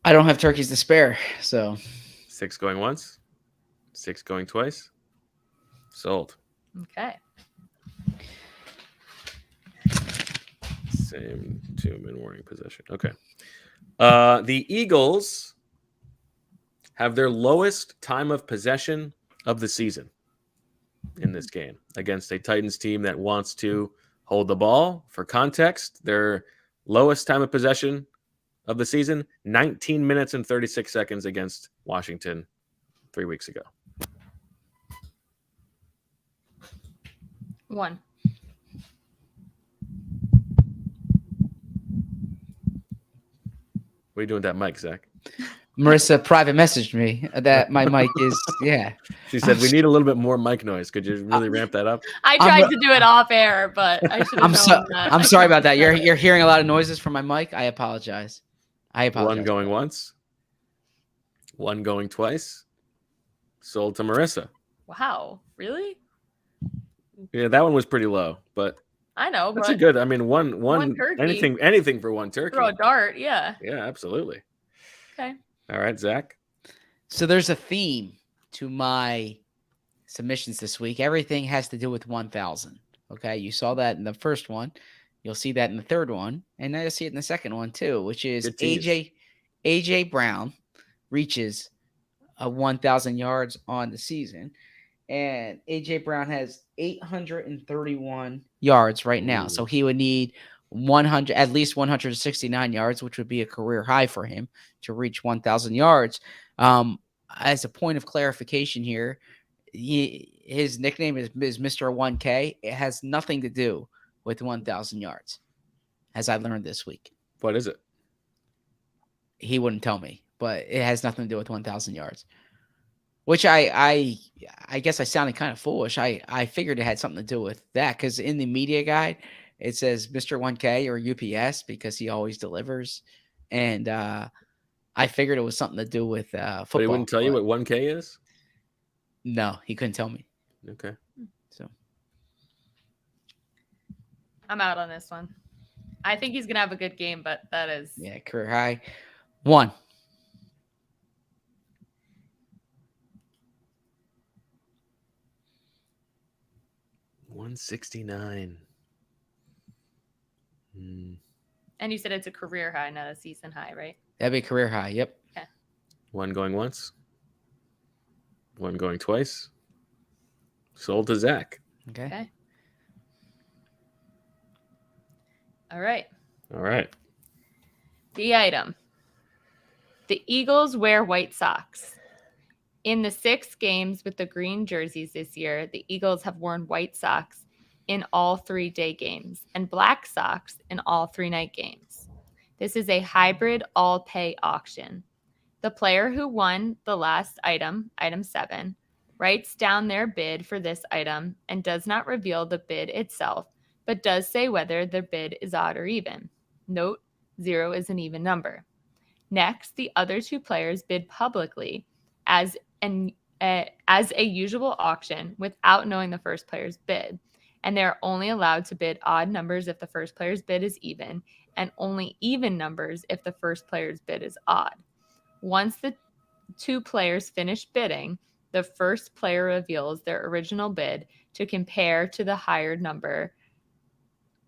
I don't have turkeys to spare, so 6 going once, 6 going twice. Sold. Okay. Same 2-man warning possession. Okay. The Eagles have their lowest time of possession of the season in this game against a Titans team that wants to hold the ball. For context, their lowest time of possession of the season, 19 minutes and 36 seconds against Washington 3 weeks ago. 1. What are you doing with that mic, Zach? Marissa private messaged me that my mic is She said we need a little bit more mic noise. Could you really ramp that up? I tried to do it off air, but I should have known that. I'm sorry about that. You're hearing a lot of noises from my mic. I apologize. 1 going once, 1 going twice. Sold to Marissa. Wow, really? Yeah, that one was pretty low, but I know, that's but a good. I mean, one turkey. anything for one turkey. Throw a dart, yeah. Yeah, absolutely. Okay. All right, Zach. So there's a theme to my submissions this week. Everything has to do with 1,000. Okay, you saw that in the first one. You'll see that in the third one, and now you'll see it in the second one too, which is AJ Brown reaches 1,000 yards on the season, and AJ Brown has 831 yards right now. Ooh. So he would need at least 169 yards, which would be a career high for him to reach 1,000 yards. As a point of clarification here, his nickname is Mr. 1K. It has nothing to do with 1,000 yards, as I learned this week. What is it? He wouldn't tell me, but it has nothing to do with 1,000 yards, which I guess I sounded kind of foolish. I figured it had something to do with that because in the media guide, it says Mr. 1K or UPS because he always delivers. And I figured it was something to do with football. But he wouldn't tell you what 1K is? No, he couldn't tell me. Okay. So I'm out on this one. I think he's going to have a good game, but that is... yeah, career high. 1. 169. And you said it's a career high, not a season high, right? That'd be career high. Yep. Okay. 1 going once, 1 going twice. Sold to Zach. Okay. All right. All right. The item. The Eagles wear white socks. In the 6 games with the green jerseys this year, the Eagles have worn white socks in all 3 day games and black socks in all 3 night games. This is a hybrid all-pay auction. The player who won the last item, item 7, writes down their bid for this item and does not reveal the bid itself, but does say whether their bid is odd or even. Note, 0 is an even number. Next, the other 2 players bid publicly as a usual auction without knowing the first player's bid, and they're only allowed to bid odd numbers if the first player's bid is even, and only even numbers if the first player's bid is odd. Once the 2 players finish bidding, the first player reveals their original bid to compare to the higher number.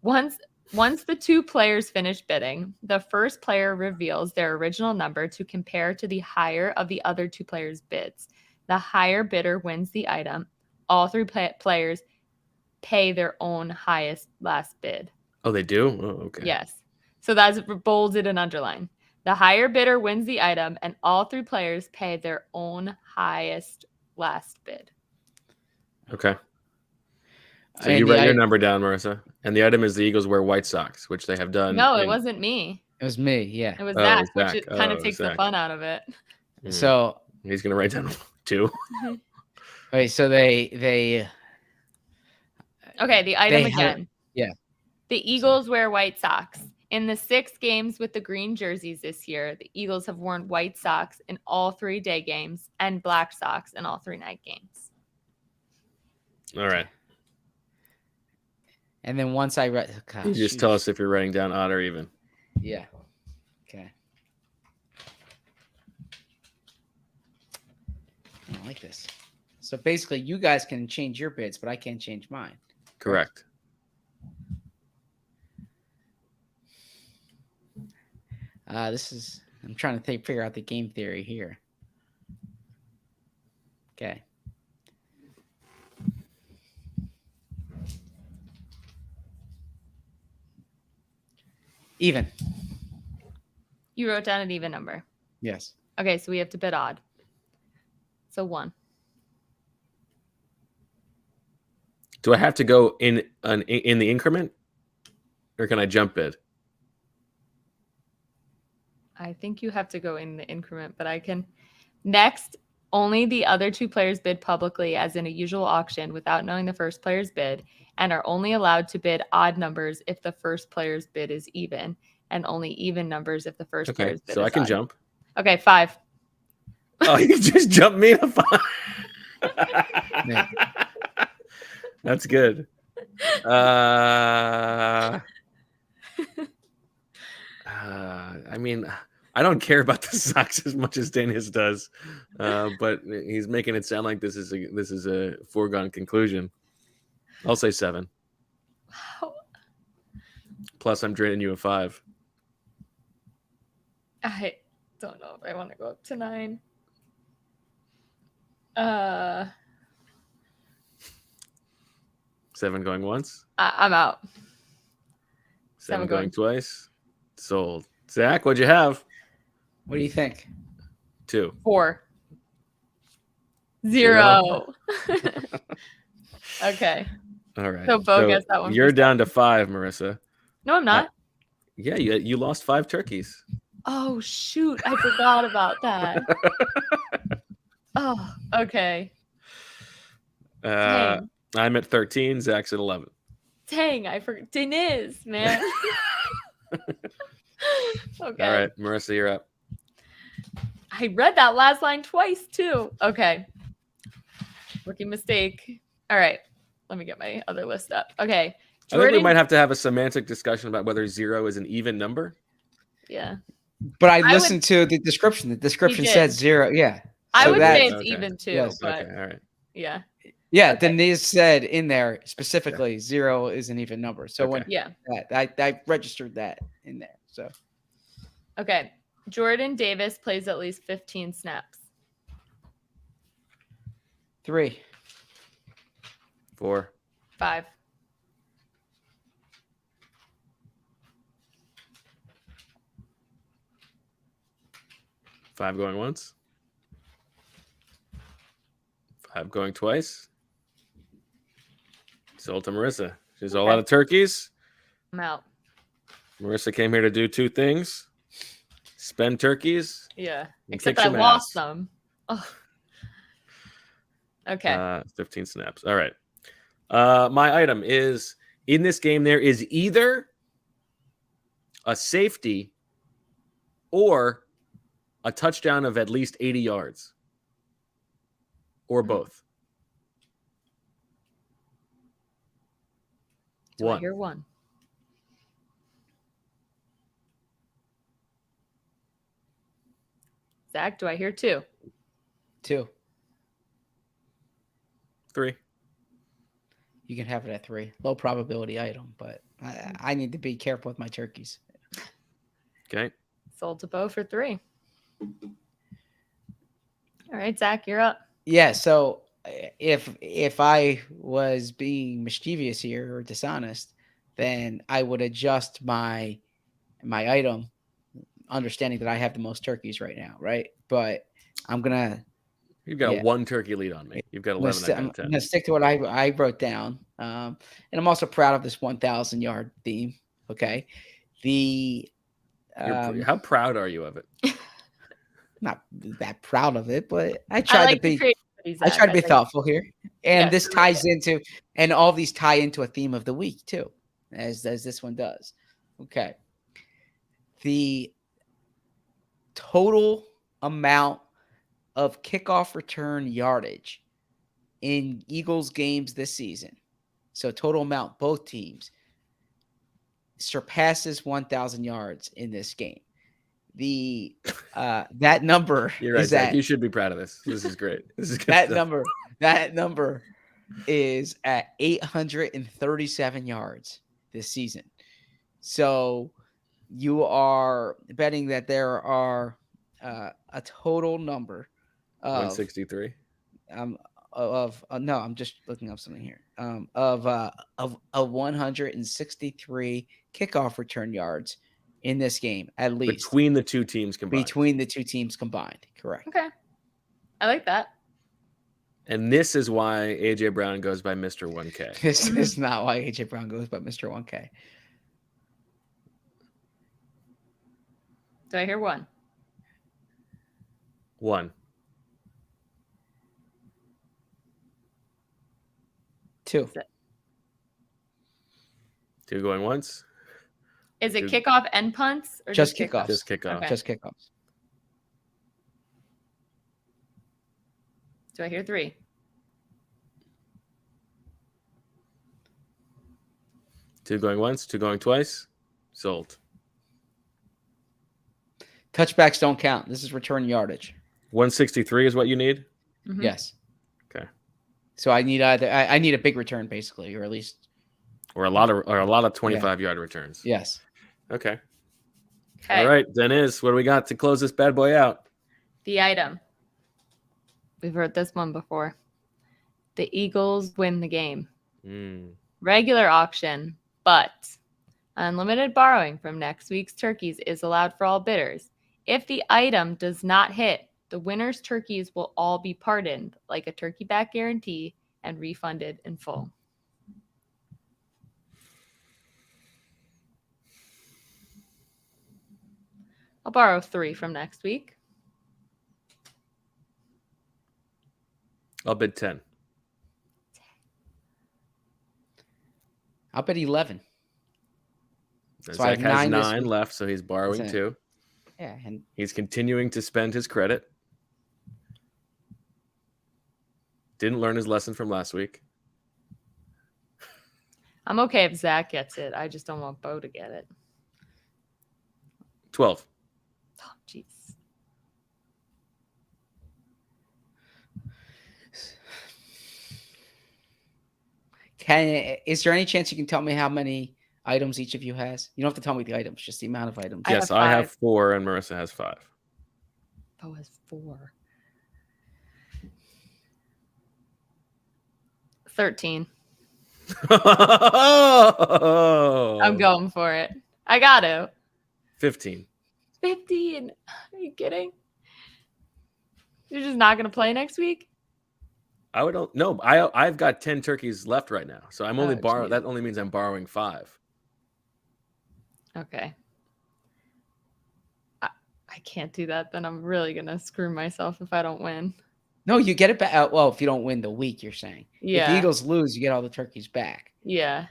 Once the 2 players finish bidding, the first player reveals their original number to compare to the higher of the other 2 players' bids. The higher bidder wins the item. All 3 players pay their own highest last bid. Oh, they do? Oh, okay. Yes. So that's bolded and underlined. The higher bidder wins the item, and all 3 players pay their own highest last bid. Okay. So And you write your number down, Marissa. And the item is the Eagles wear white socks, which they have done. No, it wasn't me. It was me. Yeah. It was Oh, Zach, Zach. which kind of Oh, takes the Zach. fun out of it. So He's gonna write down 2. wait, so they Okay, the item They had- again. yeah. The Eagles wear white socks. In the 6 games with the green jerseys this year, the Eagles have worn white socks in all 3 day games and black socks in all 3 night games. All right. and then once I read, You just tell us if you're writing down odd or even. Yeah. Okay. I don't like this. So basically, you guys can change your bids, but I can't change mine. Correct. I'm trying to figure out the game theory here. Okay. Even. You wrote down an even number. Yes. Okay, so we have to bid odd. So 1. Do I have to go in the increment, or can I jump bid? I think you have to go in the increment, but I can. Next, only the other 2 players bid publicly as in a usual auction without knowing the first player's bid and are only allowed to bid odd numbers if the first player's bid is even and only even numbers if the first Okay, player's bid so is I can odd. jump. Okay, 5. Oh, you just jumped me to 5. Yeah. That's good. I mean, I don't care about the socks as much as Danius does, but he's making it sound like this is a foregone conclusion. I'll say 7. Wow. Plus, I'm draining you a 5. I don't know if I want to go up to 9. 7 going once. I'm out. 7 7 going going. twice. Sold. Zach, what'd you have? What do you think? 2. 4. 0. Okay. All right. So Bo gets that one You're first. down to 5, Marissa. No, I'm not. Yeah, you lost 5 turkeys. Oh, shoot. I forgot about that. Oh, okay. Dang. I'm at 13. Zach's at 11. Dang, I forgot. Deniz, man. Okay. All right, Marissa, you're up. I read that last line twice, too. Okay. Rookie mistake. All right. Let me get my other list up. Okay. I think we might have to have a semantic discussion about whether 0 is an even number. Yeah. But I would- listened to the description. The description did. said 0. Yeah. I So would that- say it's Okay. even, too. Yes. But Okay, all right. yeah. Yeah, Okay. Denise said in there specifically 0 is an even number. So when Yeah. I registered that in there. So Okay. Jordan Davis plays at least 15 snaps. 3, 4, 5. 5 going once. 5 going twice. Sold to Marissa. She's all Okay. out of turkeys. I'm out. Marissa came here to do 2 things: spend turkeys. Yeah. And Except kick I some lost ass. them. Oh. Okay. 15 snaps. All right. My item is, in this game, there is either a safety or a touchdown of at least 80 yards, or both. Do I One. hear 1? Zach, do I hear 2? 2. 3. You can have it at 3. Low probability item, but I need to be careful with my turkeys. Okay. Sold to Bo for 3. All right, Zach, you're up. Yeah, so if I was being mischievous here or dishonest, then I would adjust my item, understanding that I have the most turkeys right now, right? But I'm gonna You've got Yeah. 1 turkey lead on me. You've got I'm gonna 11 sti- out I'm of 10. gonna stick to what I wrote down, and I'm also proud of this 1,000 yard theme. Okay, the How proud are you of it? Not that proud of it, but I I tried like to the be. creativity, I Zach. try to be think- thoughtful here, and Yeah, this I like ties into, and all these tie into a theme of the week too, as this one does. Okay, the total amount of kickoff return yardage in Eagles games this season, so total amount, both teams, surpasses 1,000 yards in this game. The that number You're right, is Zach. at You should be proud of this. This is great. This is good that stuff. number. That number is at 837 yards this season. So you are betting that there are a total number of 163. no, I'm just looking up something here. Of 163 kickoff return yards in this game, at least Between the two teams combined. between the two teams combined. Correct. Okay. I like that. And this is why AJ Brown goes by Mr. 1K. This is not why AJ Brown goes by Mr. 1K. Do I hear one? 1. 2. 2 going once. Is it Dude. kickoff and punts or Just just kickoffs. Just kickoff. Okay. Just kickoffs. Do I hear 3? 2 going once. 2 going twice. Sold. Touchbacks don't count. This is return yardage. 163 is what you need. Mhm. Yes. Okay. So I need either I need a big return basically, or at least Or a lot of 25-yard returns. yes. Okay. Okay. All right. Dennis, what do we got to close this bad boy out? The item. We've heard this one before. The Eagles win the game. Regular auction, but unlimited borrowing from next week's turkeys is allowed for all bidders. If the item does not hit, the winner's turkeys will all be pardoned like a turkey back guarantee and refunded in full. I'll borrow 3 from next week. I'll bid 10. I'll bet 11. And So I Zach have has 9 this 9 week. left, so he's borrowing That's it. 2. Yeah, and He's continuing to spend his credit. Didn't learn his lesson from last week. I'm okay if Zach gets it. I just don't want Bo to get it. 12. Oh, jeez. is there any chance you can tell me how many items each of you has? You don't have to tell me the items, just the amount of items. I Yes, have I have 5. 4 and Marissa has 5. Bo has 4. 13. I'm going for it. I got to. 15. 15. Are you kidding? You're just not going to play next week? I would no. I've got 10 turkeys left right now, so I'm only Oh, borrowing. geez. That only means I'm borrowing 5. Okay. I can't do that. Then I'm really going to screw myself if I don't win. No, you get it back. Well, if you don't win the week, you're saying. If Yeah. the Eagles lose, you get all the turkeys back. Yeah.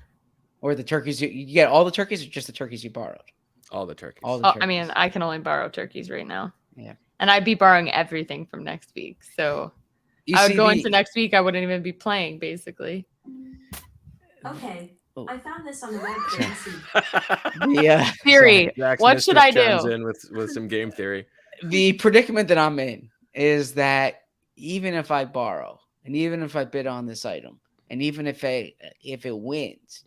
Or the turkeys, you get all the turkeys or just the turkeys you borrowed? All the turkeys. All the Oh, turkeys. I mean, I can only borrow turkeys right now. Yeah. And I'd be borrowing everything from next week. So You I would see go the- into next week. I wouldn't even be playing, basically. Okay, Oh. I found this on the web. Sorry. fantasy. the, Theory. Jack's What should mistress I chimes do? in with some game theory. the predicament that I'm in is that even if I borrow and even if I bid on this item and even if it wins,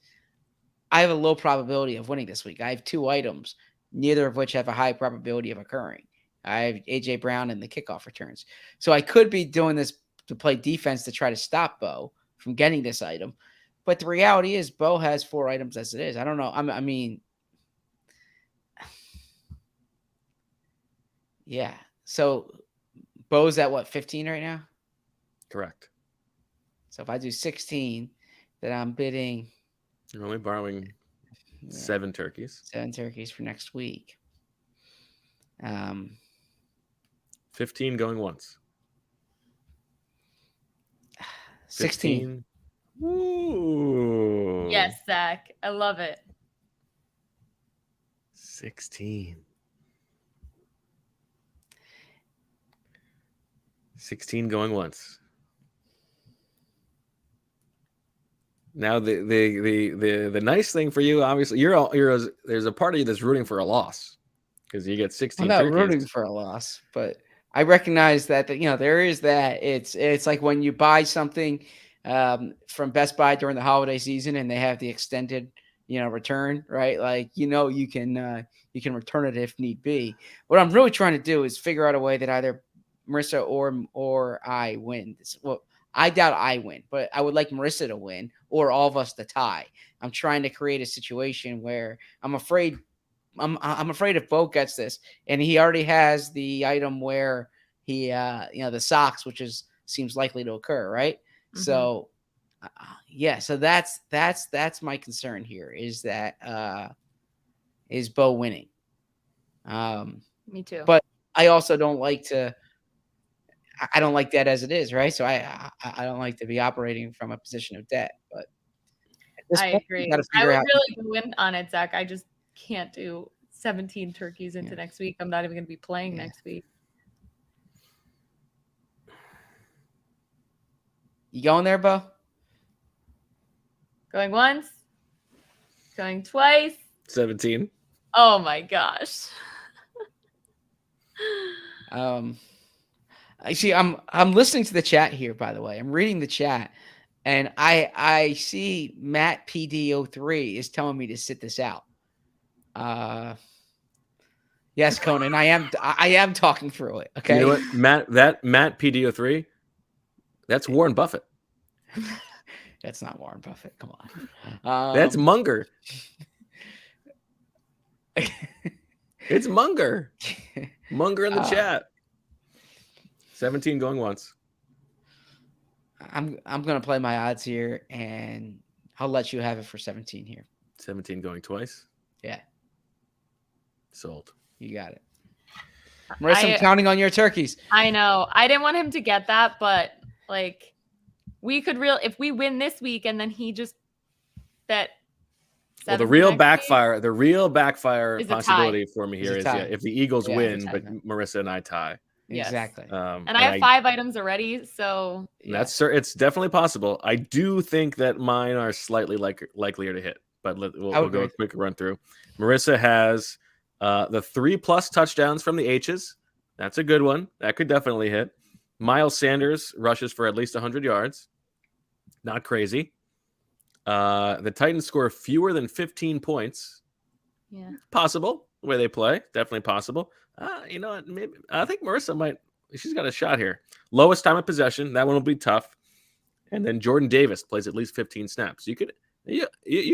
I have a low probability of winning this week. I have 2 items, neither of which have a high probability of occurring. I have AJ Brown and the kickoff returns. So I could be doing this to play defense to try to stop Bo from getting this item. But the reality is Bo has 4 items as it is. I don't know. I mean, yeah. So Bo's at what, 15 right now? Correct. So if I do 16, then I'm bidding You're only borrowing 7 turkeys. 7 turkeys for next week. Um, 15 going once. 16. 15. Ooh. Yes, Zach. I love it. 16. 16 going once. Now the nice thing for you, obviously, there's a part of you that's rooting for a loss because you get 16 I'm not turkeys. rooting for a loss, but I recognize that there is that. It's like when you buy something from Best Buy during the holiday season and they have the extended return, right? Like you can return it if need be. What I'm really trying to do is figure out a way that either Marissa or I win. Well, I doubt I win, but I would like Marissa to win or all of us to tie. I'm trying to create a situation where I'm afraid if Bo gets this, and he already has the item where he the socks, which seems likely to occur, right? Mm-hmm. So so that's my concern here is that is Bo winning. Me too. But I also don't like to. I don't like debt as it is, right? So I don't like to be operating from a position of debt. But at this I point, agree. you gotta I figure would out. really win on it, Zach. I just can't do 17 turkeys into next week. I'm not even going to be playing next week. You going there, Bo? Going once, going twice. 17. Oh my gosh. I see. I'm listening to the chat here. By the way, I'm reading the chat, and I see Matt PD03 is telling me to sit this out. Yes, Conan, I am talking through it. Okay. You know what, Matt PD03, that's Warren Buffett. That's not Warren Buffett. Come on. That's Munger. It's Munger. Munger in the chat. 17 going once. I'm gonna play my odds here, and I'll let you have it for 17 here. 17 going twice. Yeah, sold. You got it. Marissa, I'm counting on your turkeys. I know. I didn't want him to get that, but like we could if we win this week and then he just bet. Well, the real backfire is possibility for me here is if the Eagles win, but right. Marissa and I tie. Yes. Exactly. And I have 5 items already, so it's definitely possible. I do think that mine are slightly likelier to hit, but we'll go a quick run through. Marissa has the 3+ touchdowns from the H's. That's a good one. That could definitely hit. Miles Sanders rushes for at least 100 yards. Not crazy. The Titans score fewer than 15 points. Yeah. Possible the way they play. Definitely possible. You know what? Maybe I think Marissa she's got a shot here. Lowest time of possession. That one will be tough. And then Jordan Davis plays at least 15 snaps. You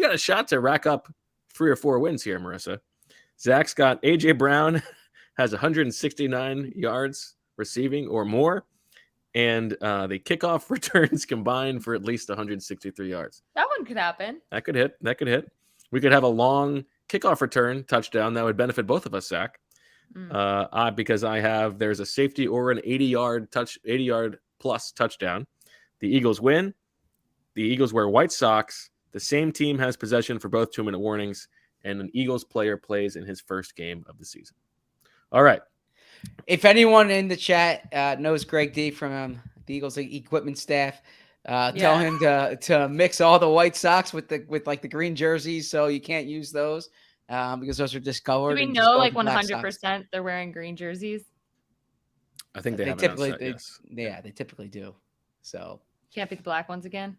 got a shot to rack up 3 or 4 wins here, Marissa. Zach's got AJ Brown has 169 yards receiving or more. And the kickoff returns combined for at least 163 yards. That one could happen. That could hit. We could have a long kickoff return touchdown that would benefit both of us, Zach. Because there's a safety or an 80-yard plus touchdown. The Eagles win. The Eagles wear white socks. The same team has possession for both 2-minute warnings, and an Eagles player plays in his first game of the season. All right. If anyone in the chat knows Greg D from the Eagles equipment staff, tell him to mix all the white socks with the green jerseys, so you can't use those because those are discolored. Do we know 100% they're wearing green jerseys? I think they typically yes. Yeah, they typically do. So can't be the black ones again.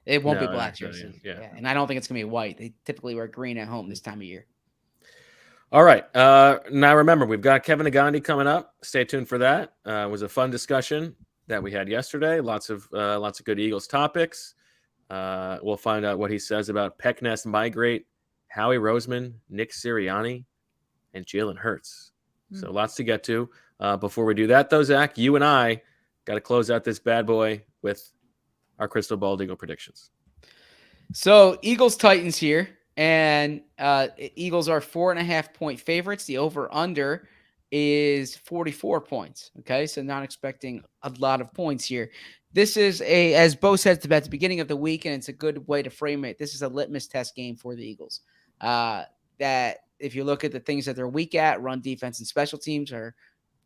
It won't be black jerseys. Yeah, and I don't think it's gonna be white. They typically wear green at home this time of year. All right. Now remember, we've got Kevin Negandhi coming up. Stay tuned for that. It was a fun discussion that we had yesterday. Lots of good Eagles topics. We'll find out what he says about Pecknest Migrate, Howie Roseman, Nick Sirianni, and Jalen Hurts. So lots to get to. Before we do that, though, Zach, you and I got to close out this bad boy with our crystal ball Eagle predictions. So Eagles Titans here. And Eagles are 4.5-point favorites. The over/under is 44 points. Okay, so not expecting a lot of points here. This is as Bo said at the beginning of the week, and it's a good way to frame it. This is a litmus test game for the Eagles. That if you look at the things that they're weak at, run defense and special teams are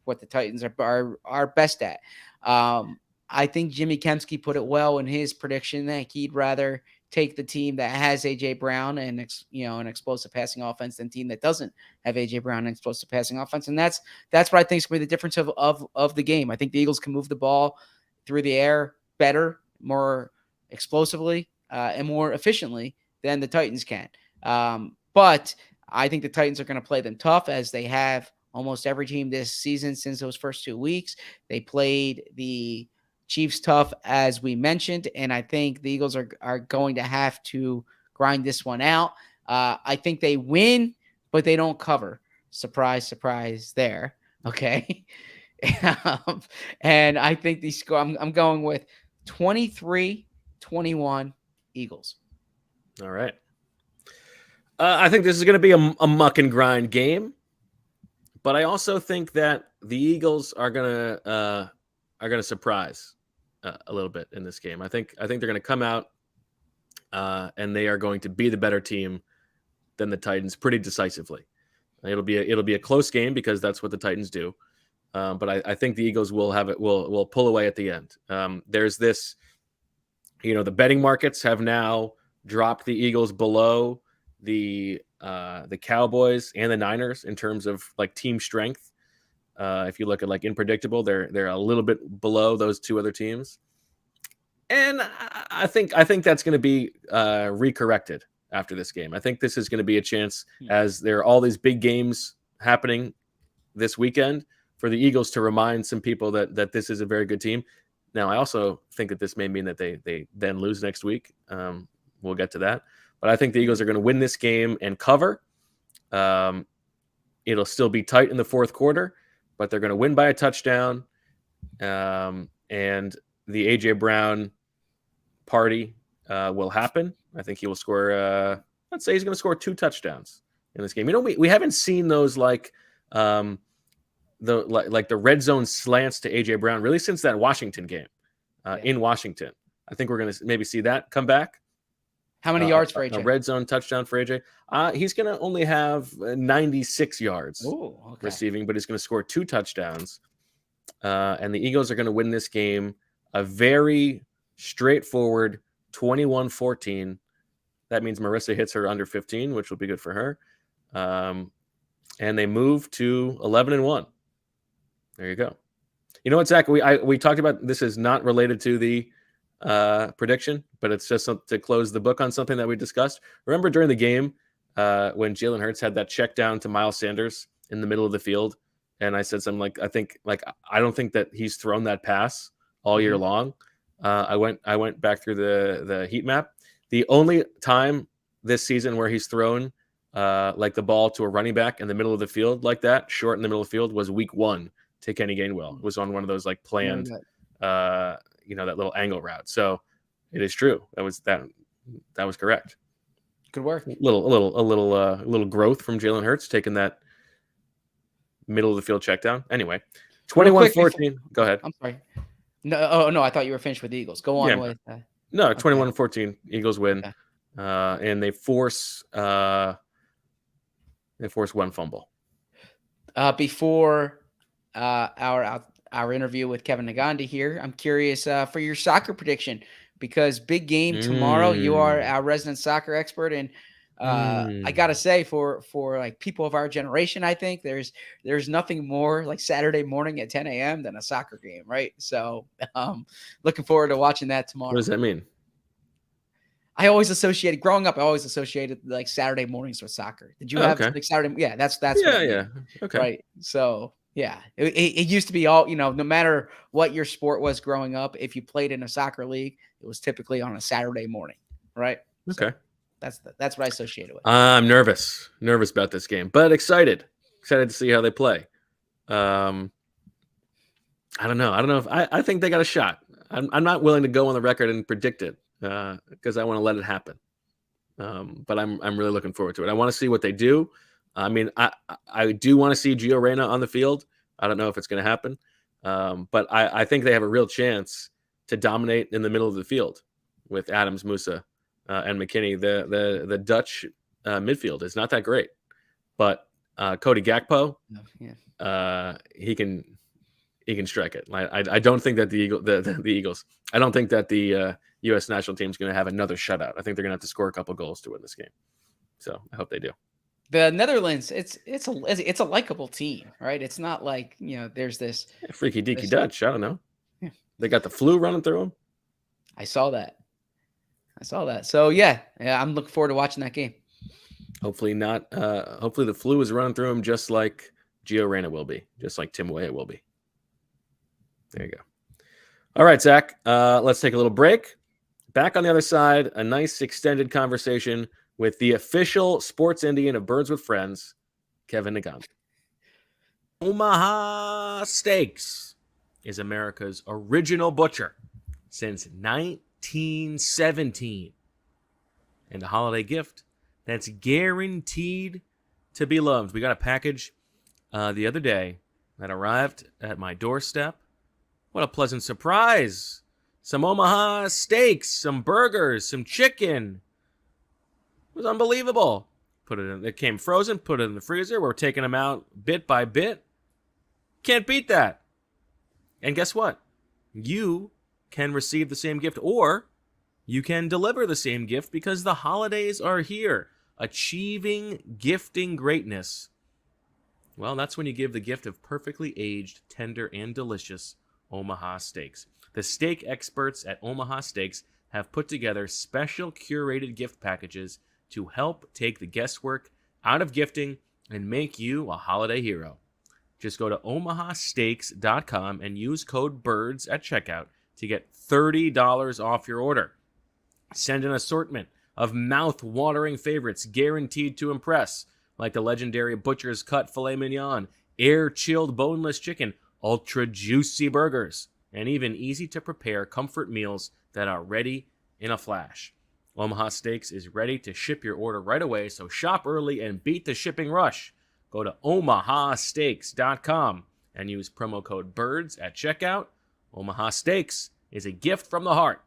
what the Titans are best at. I think Jimmy Kempski put it well in his prediction that he'd rather take the team that has AJ Brown and an explosive passing offense than team that doesn't have AJ Brown and explosive passing offense. And that's what I think is going to be the difference of the game. I think the Eagles can move the ball through the air better, more explosively, and more efficiently than the Titans can. But I think the Titans are going to play them tough, as they have almost every team this season since those first 2 weeks. They played the Chiefs tough, as we mentioned, and I think the Eagles are going to have to grind this one out. I think they win, but they don't cover. Surprise, surprise there. Okay. And I think the score, I'm going with 23-21 Eagles. All right. I think this is going to be a muck and grind game, but I also think that the Eagles are going to surprise a little bit in this game. I think they're going to come out and they are going to be the better team than the Titans pretty decisively. It'll be a close game because that's what the Titans do. But I think the Eagles will pull away at the end. There's this, the betting markets have now dropped the Eagles below the Cowboys and the Niners in terms of like team strength. If you look at like Unpredictable, they're a little bit below those two other teams. And I think that's going to be recorrected after this game. I think this is going to be a chance, as there are all these big games happening this weekend, for the Eagles to remind some people that this is a very good team. Now, I also think that this may mean that they then lose next week. We'll get to that. But I think the Eagles are going to win this game and cover. It'll still be tight in the fourth quarter, but they're going to win by a touchdown. And the A.J. Brown party will happen. I think he will score, let's say he's going to score 2 touchdowns in this game. We haven't seen those like the red zone slants to A.J. Brown really since that Washington game in Washington. I think we're going to maybe see that come back. How many yards for AJ? A red zone touchdown for AJ. He's going to only have 96 yards receiving, but he's going to score 2 touchdowns. And the Eagles are going to win this game a very straightforward 21-14. That means Marissa hits her under 15, which will be good for her. And they move to 11-1. There you go. You know what, Zach? We talked about this is not related to the prediction, but it's just to close the book on something that we discussed. Remember during the game when Jalen Hurts had that check down to Miles Sanders in the middle of the field, and I said something like, I don't think that he's thrown that pass all year long. I went back through the heat map. The only time this season where he's thrown like the ball to a running back in the middle of the field like that, short in the middle of the field, was week 1 to Kenny Gainwell. It was on one of those like planned that little angle route. So it is true. That was correct. Good work. A little growth from Jalen Hurts taking that middle of the field check down. Anyway, 21-14. Go ahead. I'm sorry. No, I thought you were finished with the Eagles. Go on with. No, 21-14. Eagles win, and they force one fumble. Before our interview with Kevin Negandhi here, I'm curious for your soccer prediction, because big game tomorrow. You are our resident soccer expert, and I gotta say, for like people of our generation, I think there's nothing more like Saturday morning at 10 a.m. than a soccer game, right? So looking forward to watching that tomorrow. What does that mean? Growing up, I always associated like Saturday mornings with soccer. Did you have like Saturday? Yeah, that's yeah. Okay. Right. So yeah, it used to be all, no matter what your sport was growing up, if you played in a soccer league, it was typically on a Saturday morning, right? Okay. So that's what I associated with. I'm nervous about this game, but excited to see how they play. I don't know if I think they got a shot. I'm not willing to go on the record and predict it because I want to let it happen. But I'm really looking forward to it. I want to see what they do. I mean, I do want to see Gio Reyna on the field. I don't know if it's going to happen, but I think they have a real chance to dominate in the middle of the field with Adams, Musa, and McKinney. The Dutch midfield is not that great, but Cody Gakpo, he can strike it. I don't think that the Eagles. I don't think that the U.S. national team is going to have another shutout. I think they're going to have to score a couple goals to win this game. So I hope they do. The Netherlands, it's a likable team, right? It's not like, there's this freaky deaky Dutch. I don't know. Yeah. They got the flu running through them. I saw that. So yeah, I'm looking forward to watching that game. Hopefully not. Hopefully the flu is running through them just like Gio Reyna will be, just like Tim Weah will be. There you go. All right, Zach. Let's take a little break. Back on the other side, a nice extended conversation with the official sports Indian of Birds with Friends, Kevin Negandhi. Omaha Steaks is America's original butcher since 1917. And a holiday gift that's guaranteed to be loved. We got a package the other day that arrived at my doorstep. What a pleasant surprise. Some Omaha steaks, some burgers, some chicken. It was unbelievable. Put it in. It came frozen. Put it in the freezer. We're taking them out bit by bit. Can't beat that. And guess what? You can receive the same gift, or you can deliver the same gift because the holidays are here. Achieving gifting greatness. Well, that's when you give the gift of perfectly aged, tender, and delicious Omaha steaks. The steak experts at Omaha Steaks have put together special curated gift packages to help take the guesswork out of gifting and make you a holiday hero. Just go to omahasteaks.com and use code BIRDS at checkout to get $30 off your order. Send an assortment of mouth-watering favorites guaranteed to impress, like the legendary Butcher's Cut Filet Mignon, air-chilled boneless chicken, ultra-juicy burgers, and even easy-to-prepare comfort meals that are ready in a flash. Omaha Steaks is ready to ship your order right away, so shop early and beat the shipping rush. Go to omahasteaks.com and use promo code BIRDS at checkout. Omaha Steaks is a gift from the heart,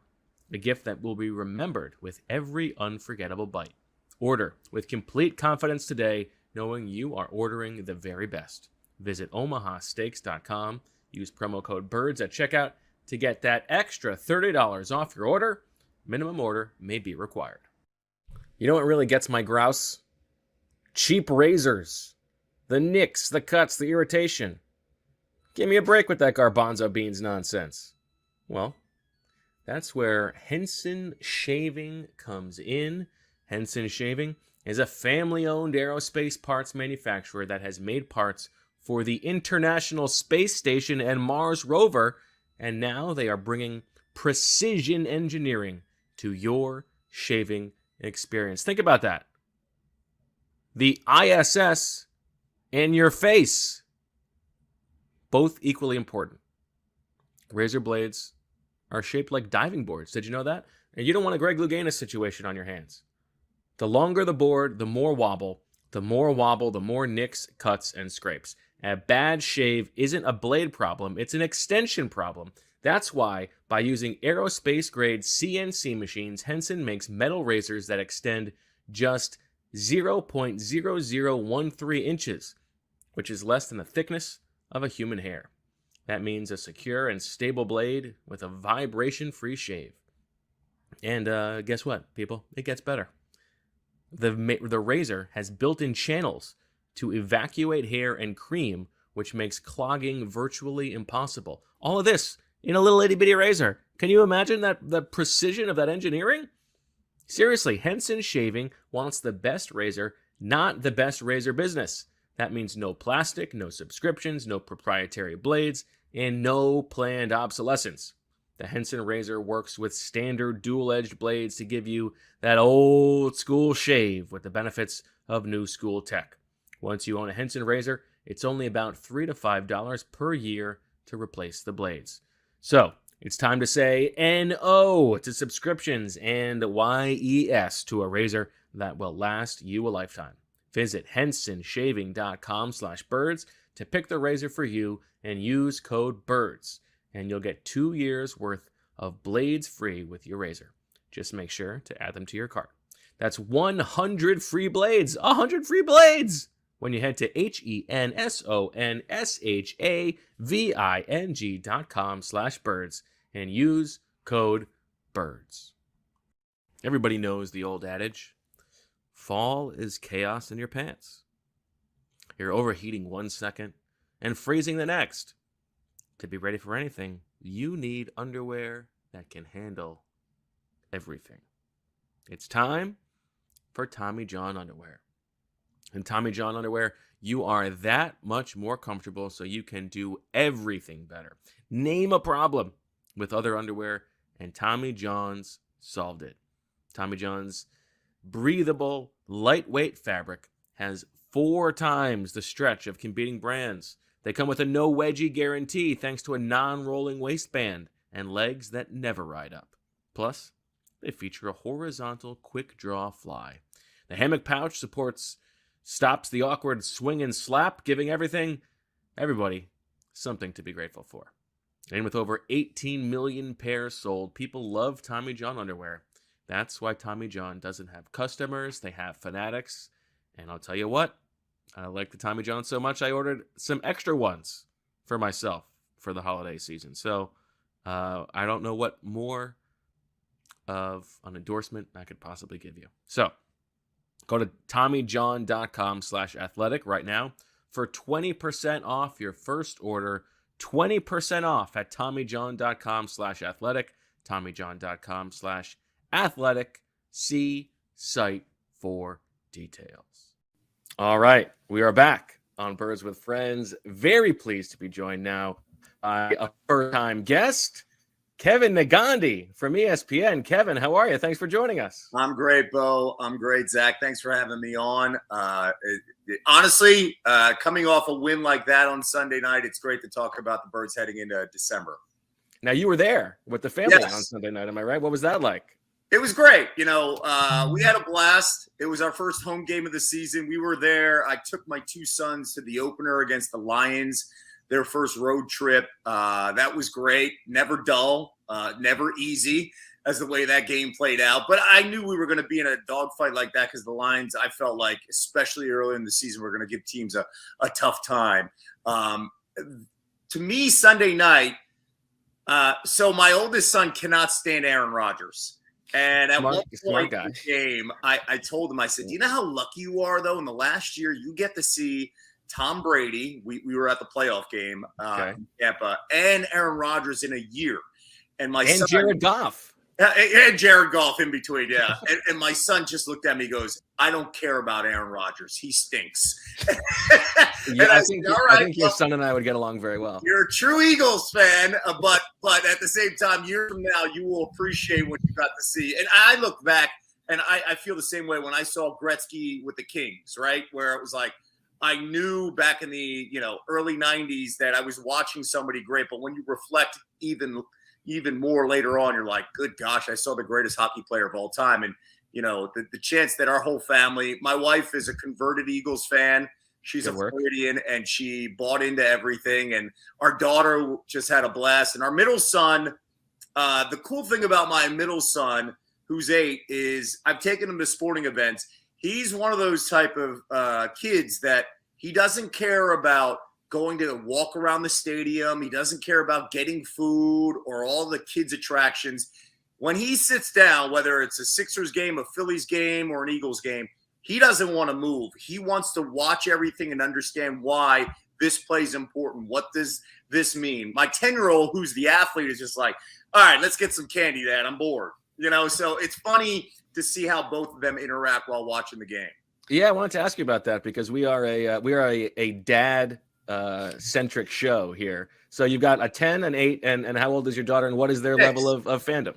a gift that will be remembered with every unforgettable bite. Order with complete confidence today, knowing you are ordering the very best. Visit omahasteaks.com, use promo code BIRDS at checkout to get that extra $30 off your order. Minimum order may be required. You know what really gets my grouse? Cheap razors. The nicks, the cuts, the irritation. Give me a break with that garbanzo beans nonsense. Well, that's where Henson Shaving comes in. Henson Shaving is a family-owned aerospace parts manufacturer that has made parts for the International Space Station and Mars rover, and now they are bringing precision engineering to your shaving experience. Think about that. The ISS and your face, both equally important. Razor blades are shaped like diving boards. Did you know that? And you don't want a Greg Louganis situation on your hands. The longer the board, the more wobble. The more nicks, cuts, and scrapes. A bad shave isn't a blade problem, it's an extension problem. That's why, by using aerospace-grade CNC machines, Henson makes metal razors that extend just 0.0013 inches, which is less than the thickness of a human hair. That means a secure and stable blade with a vibration-free shave. And guess what, people? It gets better. The razor has built-in channels to evacuate hair and cream, which makes clogging virtually impossible. All of this in a little itty-bitty razor. Can you imagine the precision of that engineering? Seriously, Henson Shaving wants the best razor, not the best razor business. That means no plastic, no subscriptions, no proprietary blades, and no planned obsolescence. The Henson razor works with standard dual-edged blades to give you that old-school shave with the benefits of new-school tech. Once you own a Henson razor, it's only about $3 to $5 per year to replace the blades. So, it's time to say NO to subscriptions and YES to a razor that will last you a lifetime. Visit hensonshaving.com/birds to pick the razor for you and use code BIRDS, and you'll get 2 years worth of blades free with your razor. Just make sure to add them to your cart. That's 100 free blades, 100 free blades, when you head to hensonshaving.com/birds and use code BIRDS. Everybody knows the old adage, fall is chaos in your pants. You're overheating 1 second and freezing the next. To be ready for anything, you need underwear that can handle everything. It's time for Tommy John underwear. In Tommy John underwear, you are that much more comfortable so you can do everything better. Name a problem with other underwear, and Tommy John's solved it. Tommy John's breathable, lightweight fabric has 4 times the stretch of competing brands. They come with a no wedgie guarantee thanks to a non-rolling waistband and legs that never ride up. Plus, they feature a horizontal quick draw fly. The hammock pouch stops the awkward swing and slap, giving everybody something to be grateful for. And with over 18 million pairs sold, people love Tommy John underwear. That's why Tommy John doesn't have customers, they have fanatics. And I'll tell you what, I like the Tommy John so much, I ordered some extra ones for myself for the holiday season. So I don't know what more of an endorsement I could possibly give you. So go to TommyJohn.com/athletic right now for 20% off your first order. 20% off at TommyJohn.com/athletic. TommyJohn.com/athletic. See site for details. All right, we are back on Birds with Friends. Very pleased to be joined now by a first-time guest, Kevin Negandhi from ESPN. Kevin, how are you? Thanks for joining us. I'm great, Bo. I'm great, Zach. Thanks for having me on. Honestly, coming off a win like that on Sunday night, it's great to talk about the Birds heading into December. Now, you were there with the family Yes. on Sunday night. Am I right? What was that like? It was great. We had a blast. It was our first home game of the season. We were there. I took my 2 sons to the opener against the Lions, their first road trip. That was great. Never dull, never easy as the way that game played out. But I knew we were going to be in a dogfight like that because the Lions, I felt like, especially early in the season, were going to give teams a tough time. To me, Sunday night, so my oldest son cannot stand Aaron Rodgers. And at one point in the game, I told him, I said, you know how lucky you are, though, in the last year you get to see Tom Brady, we were at the playoff game in Tampa, and Aaron Rodgers in a year. And son, Jared Goff. And Jared Goff in between, yeah. And my son just looked at me and goes, I don't care about Aaron Rodgers. He stinks. I think your son and I would get along very well. You're a true Eagles fan, but at the same time, years from now, you will appreciate what you got to see. And I look back, and I feel the same way when I saw Gretzky with the Kings, right? Where it was like, I knew back in the early 90s that I was watching somebody great, but when you reflect even more later on, you're like, good gosh, I saw the greatest hockey player of all time. And, the chance that our whole family, my wife is a converted Eagles fan. She's a Floridian, and she bought into everything. And our daughter just had a blast. And our middle son, the cool thing about my middle son, who's 8, is I've taken him to sporting events. He's one of those type of kids that he doesn't care about going to walk around the stadium. He doesn't care about getting food or all the kids' attractions. When he sits down, whether it's a Sixers game, a Phillies game, or an Eagles game, he doesn't want to move. He wants to watch everything and understand why this play is important. What does this mean? My 10-year-old, who's the athlete, is just like, all right, let's get some candy, Dad. I'm bored. So it's funny to see how both of them interact while watching the game. Yeah, I wanted to ask you about that because we are a dad centric show here. So you've got a 10, an 8, and how old is your daughter, and what is their 6. level of fandom?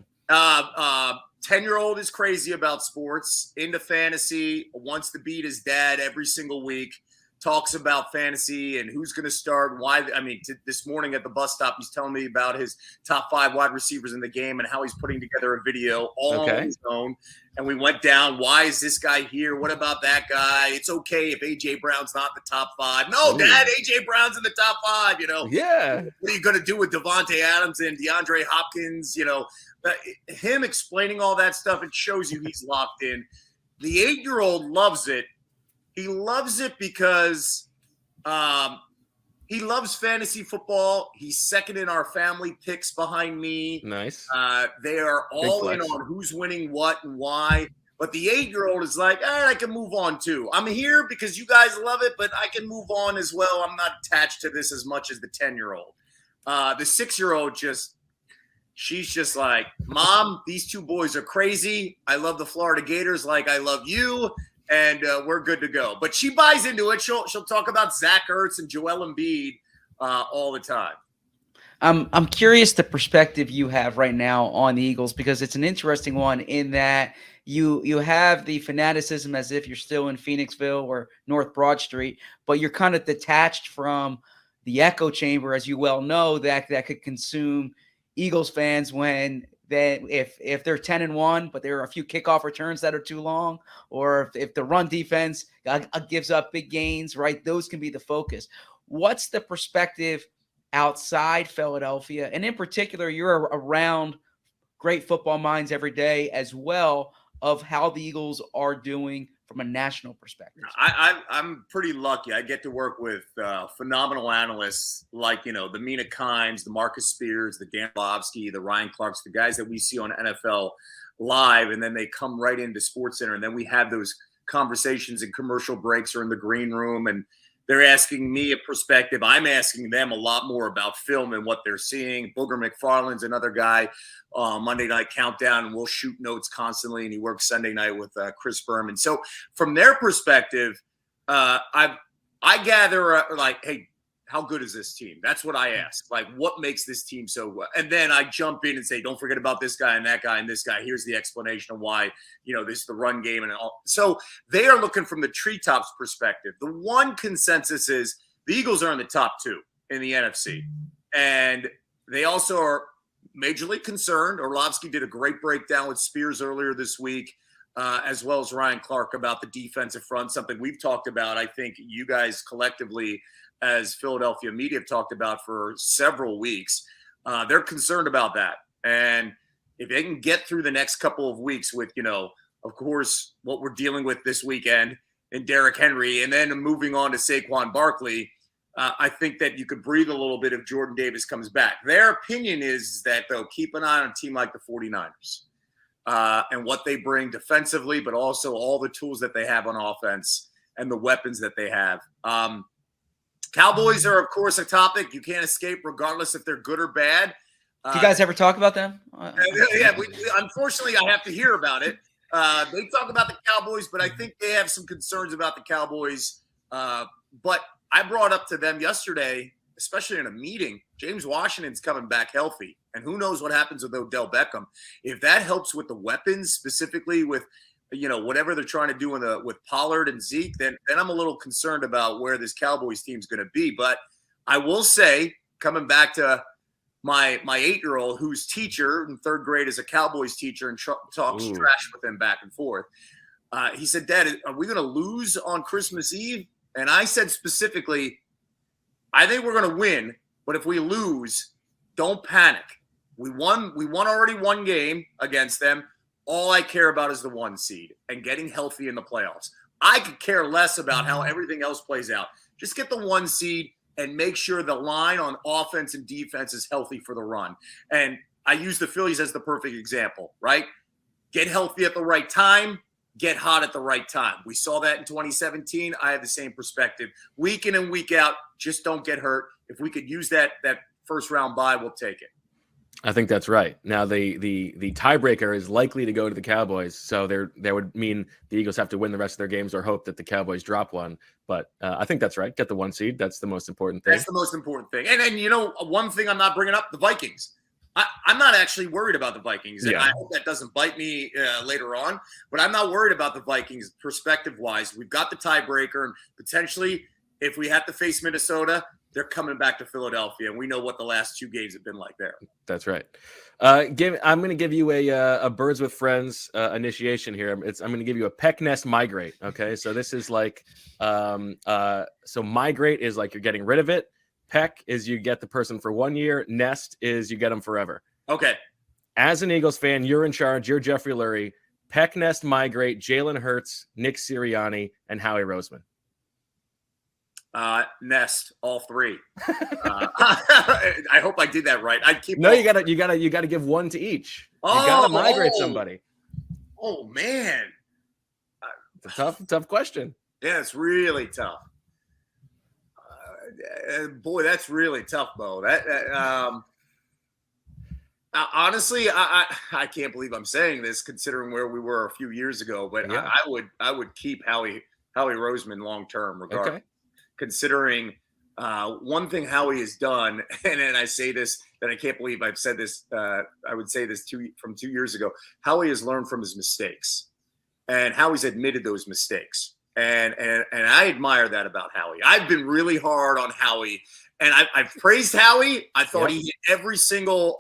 10-year-old is crazy about sports, into fantasy, wants to beat his dad every single week. talks about fantasy and who's going to start, why. I mean, this morning at the bus stop, he's telling me about his top 5 wide receivers in the game and how he's putting together a video all on his own. And we went down, why is this guy here? What about that guy? It's okay if A.J. Brown's not the top 5. No, Dad, A.J. Brown's in the top 5, you know. Yeah. What are you going to do with Devontae Adams and DeAndre Hopkins? You know, him explaining all that stuff, it shows you he's locked in. The 8-year-old loves it. He loves it because he loves fantasy football. He's second in our family picks behind me. Nice. They are all in on who's winning what and why. But the 8-year-old is like, I can move on too. I'm here because you guys love it, but I can move on as well. I'm not attached to this as much as the 10-year-old. The 6-year-old she's just like, Mom, these 2 boys are crazy. I love the Florida Gators like I love you. And we're good to go. But she buys into it. She'll talk about Zach Ertz and Joel Embiid all the time. I'm curious the perspective you have right now on the Eagles, because it's an interesting one in that you have the fanaticism as if you're still in Phoenixville or North Broad Street, but you're kind of detached from the echo chamber, as you well know, that could consume Eagles fans when if they're 10-1, but there are a few kickoff returns that are too long, or if the run defense gives up big gains, right? Those can be the focus. What's the perspective outside Philadelphia? And in particular, you're around great football minds every day as well, of how the Eagles are doing from a national perspective. I'm pretty lucky. I get to work with phenomenal analysts like, the Mina Kimes, the Marcus Spears, the Dan Orlovsky, the Ryan Clarks, the guys that we see on NFL Live, and then they come right into SportsCenter, and then we have those conversations in commercial breaks or in the green room, and they're asking me a perspective. I'm asking them a lot more about film and what they're seeing. Booger McFarland's another guy, Monday Night Countdown, and we'll shoot notes constantly, and he works Sunday night with Chris Berman. So from their perspective, I gather like, hey, how good is this team? That's what I ask. Like, what makes this team so well? And then I jump in and say, don't forget about this guy and that guy and this guy. Here's the explanation of why, this is the run game and all. So they are looking from the treetops perspective. The one consensus is the Eagles are in the top 2 in the NFC. And they also are majorly concerned. Orlovsky did a great breakdown with Spears earlier this week, as well as Ryan Clark, about the defensive front, something we've talked about. I think you guys collectively as Philadelphia media have talked about for several weeks. They're concerned about that. And if they can get through the next couple of weeks with, of course, what we're dealing with this weekend in Derrick Henry, and then moving on to Saquon Barkley, I think that you could breathe a little bit if Jordan Davis comes back. Their opinion is that, though, keep an eye on a team like the 49ers and what they bring defensively, but also all the tools that they have on offense and the weapons that they have. Cowboys are, of course, a topic you can't escape, regardless if they're good or bad. Do you guys ever talk about them? Yeah, unfortunately, I have to hear about it. They talk about the Cowboys, but I think they have some concerns about the Cowboys. But I brought up to them yesterday, especially in a meeting, James Washington's coming back healthy. And who knows what happens with Odell Beckham. If that helps with the weapons, specifically with whatever they're trying to do with Pollard and Zeke, then I'm a little concerned about where this Cowboys team is going to be. But I will say, coming back to my 8-year-old, whose teacher in 3rd grade is a Cowboys teacher and talks trash with him back and forth. He said, Dad, are we going to lose on Christmas Eve? And I said specifically, I think we're going to win, but if we lose, don't panic. We won already one game against them. All I care about is the 1 seed and getting healthy in the playoffs. I could care less about how everything else plays out. Just get the 1 seed and make sure the line on offense and defense is healthy for the run. And I use the Phillies as the perfect example, right? Get healthy at the right time, get hot at the right time. We saw that in 2017. I have the same perspective. Week in and week out, just don't get hurt. If we could use that first round bye, we'll take it. I think that's right. Now, the tiebreaker is likely to go to the Cowboys, so that would mean the Eagles have to win the rest of their games or hope that the Cowboys drop one. But I think that's right. Get the 1 seed. That's the most important thing. That's the most important thing. And one thing I'm not bringing up, the Vikings. I'm not actually worried about the Vikings. And I hope that doesn't bite me later on. But I'm not worried about the Vikings perspective-wise. We've got the tiebreaker, and potentially if we have to face Minnesota, they're coming back to Philadelphia, and we know what the last 2 games have been like there. That's right. I'm going to give you a Birds with Friends initiation here. I'm going to give you a peck nest migrate. Okay, so this is like so migrate is like you're getting rid of it. Peck is you get the person for 1 year. Nest is you get them forever. Okay. As an Eagles fan, you're in charge. You're Jeffrey Lurie. Peck nest migrate. Jalen Hurts, Nick Sirianni, and Howie Roseman. Nest, all 3. I hope I did that right. I'd keep. No, you gotta give one to each. You gotta migrate somebody. Oh man, it's a tough question. Yeah, it's really tough. Boy, that's really tough, Bo. Honestly, I can't believe I'm saying this, considering where we were a few years ago. But yeah. I would keep Howie Roseman long term, regardless. Okay. Considering one thing Howie has done, and I say this, that I can't believe I've said this. I would say this from 2 years ago. Howie has learned from his mistakes, and Howie's admitted those mistakes, and I admire that about Howie. I've been really hard on Howie, and I've praised Howie. I thought he hit every single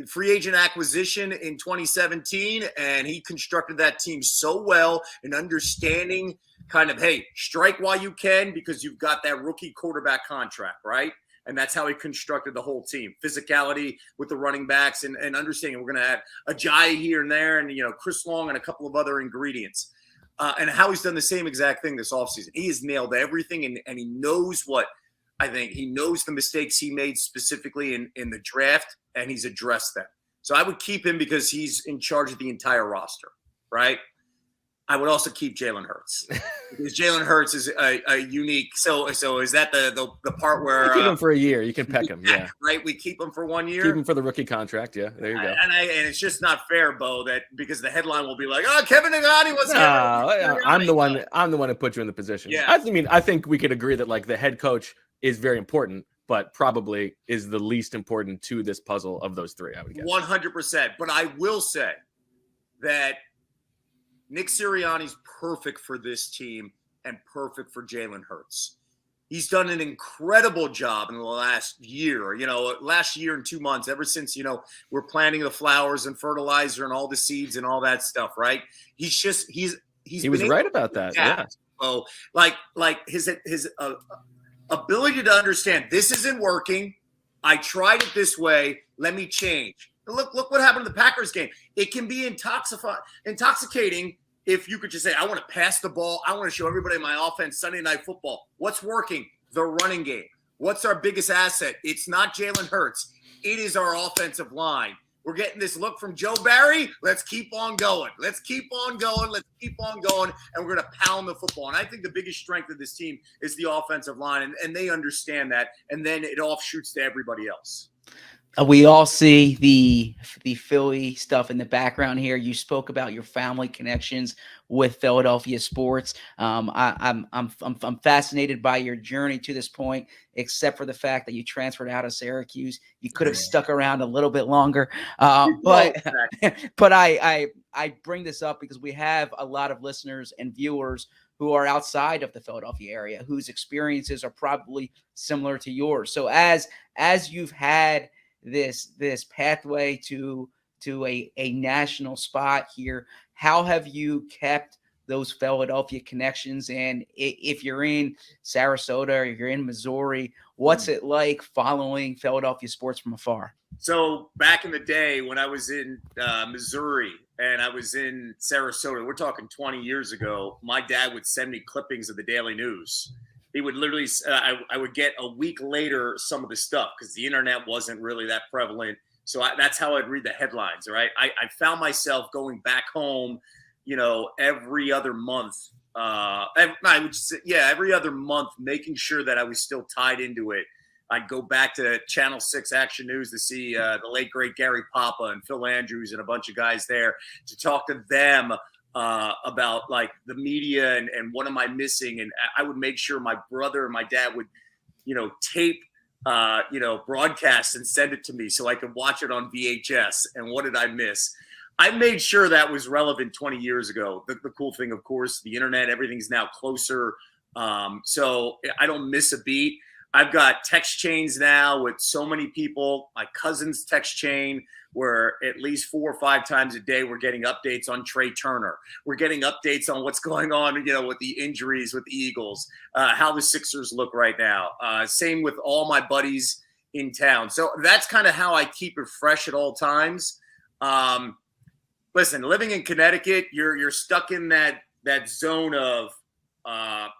free agent acquisition in 2017, and he constructed that team so well in understanding kind of, hey, strike while you can because you've got that rookie quarterback contract, right? And that's how he constructed the whole team. Physicality with the running backs and understanding we're going to add Ajayi here and there and, Chris Long and a couple of other ingredients. And Howie's done the same exact thing this offseason. He has nailed everything, and he knows he knows the mistakes he made specifically in the draft, and he's addressed them. So I would keep him because he's in charge of the entire roster, right? I would also keep Jalen Hurts because Jalen Hurts is a unique. So is that the part where you keep him for a year? You can peck him, yeah. Right, we keep him for 1 year. Keep him for the rookie contract, yeah. There you go. And it's just not fair, Bo, that because the headline will be like, "Oh, Kevin Negandhi was." I'm the one who put you in the position. Yeah. I think we could agree that like the head coach is very important, but probably is the least important to this puzzle of those 3. I would guess 100%. But I will say that Nick Sirianni's perfect for this team and perfect for Jalen Hurts. He's done an incredible job in the last year, last year and 2 months, ever since, we're planting the flowers and fertilizer and all the seeds and all that stuff, right? He was right about that. Yeah. So like his ability to understand this isn't working. I tried it this way. Let me change. Look what happened in the Packers game. It can be intoxicating if you could just say, I want to pass the ball. I want to show everybody my offense Sunday Night Football. What's working? The running game. What's our biggest asset? It's not Jalen Hurts. It is our offensive line. We're getting this look from Joe Barry. Let's keep on going. Let's keep on going. And we're going to pound the football. And I think the biggest strength of this team is the offensive line, and they understand that. And then it offshoots to everybody else. We all see the Philly stuff in the background here. You spoke about your family connections with Philadelphia sports. I'm fascinated by your journey to this point, except for the fact that you transferred out of Syracuse. You could have stuck around a little bit longer, but I bring this up because we have a lot of listeners and viewers who are outside of the Philadelphia area, whose experiences are probably similar to yours. So as you've had this pathway to a national spot here, how have you kept those Philadelphia connections? And if you're in Sarasota or you're in Missouri, what's it like following Philadelphia sports from afar? So back in the day when I was in Missouri and I was in Sarasota, we're talking 20 years ago, my dad would send me clippings of the Daily News. He would literally, I would get a week later some of the stuff because the internet wasn't really that prevalent. So that's how I'd read the headlines, right? I found myself going back home, every other month. Every other month, making sure that I was still tied into it. I'd go back to Channel 6 Action News to see the late, great Gary Papa and Phil Andrews and a bunch of guys there to talk to them about like the media and what am I missing. And I would make sure my brother and my dad would, tape, broadcast and send it to me so I could watch it on VHS. And what did I miss? I made sure that was relevant 20 years ago. The cool thing, of course, the internet, everything's now closer. So I don't miss a beat. I've got text chains now with so many people. My cousin's text chain, where at least 4 or 5 times a day we're getting updates on Trey Turner. We're getting updates on what's going on, with the injuries with the Eagles, how the Sixers look right now. Same with all my buddies in town. So that's kind of how I keep it fresh at all times. Listen, living in Connecticut, you're stuck in that zone of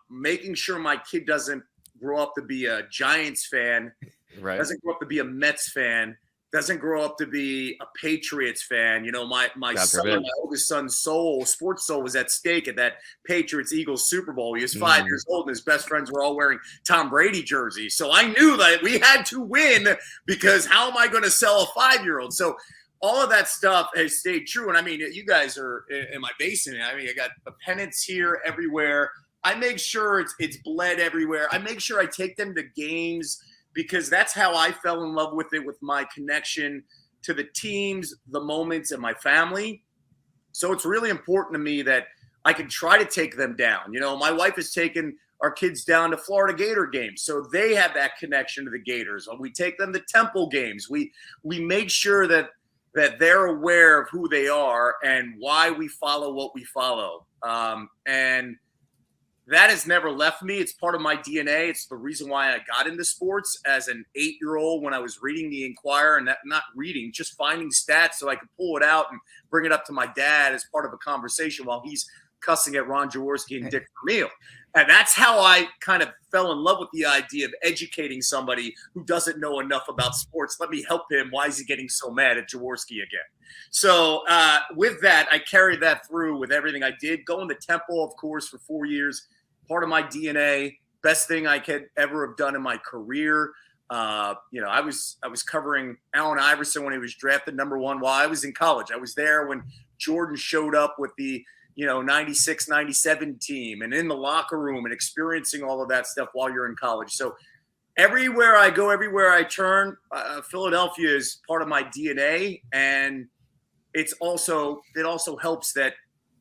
making sure my kid doesn't grow up to be a Giants fan, Right. doesn't grow up to be a Mets fan, doesn't grow up to be a Patriots fan. My son, my oldest son's sports soul was at stake at that Patriots-Eagles Super Bowl. He was 5 years old, and his best friends were all wearing Tom Brady jerseys. So I knew that we had to win, because how am I going to sell a 5-year-old? So all of that stuff has stayed true. And I mean, you guys are in my basement. I mean, I got the pennants here everywhere. I make sure it's bled everywhere. I make sure I take them to games, because that's how I fell in love with it, with my connection to the teams, the moments, and my family. So it's really important to me that I can try to take them down. My wife has taken our kids down to Florida Gator games, so they have that connection to the Gators. We take them to Temple games. We make sure that they're aware of who they are and why we follow what we follow. And that has never left me. It's part of my DNA. It's the reason why I got into sports as an 8-year-old when I was reading the Inquirer, and not reading, just finding stats so I could pull it out and bring it up to my dad as part of a conversation while he's cussing at Ron Jaworski and Dick Vermeil. And that's how I kind of fell in love with the idea of educating somebody who doesn't know enough about sports. Let me help him. Why is he getting so mad at Jaworski again? So with that, I carried that through with everything I did. Going to Temple, of course, for 4 years, part of my DNA, best thing I could ever have done in my career. I was covering Allen Iverson when he was drafted number 1 while I was in college. I was there when Jordan showed up with the 96, 97 team, and in the locker room, and experiencing all of that stuff while you're in college. So everywhere I go, everywhere I turn, Philadelphia is part of my DNA. And it also helps that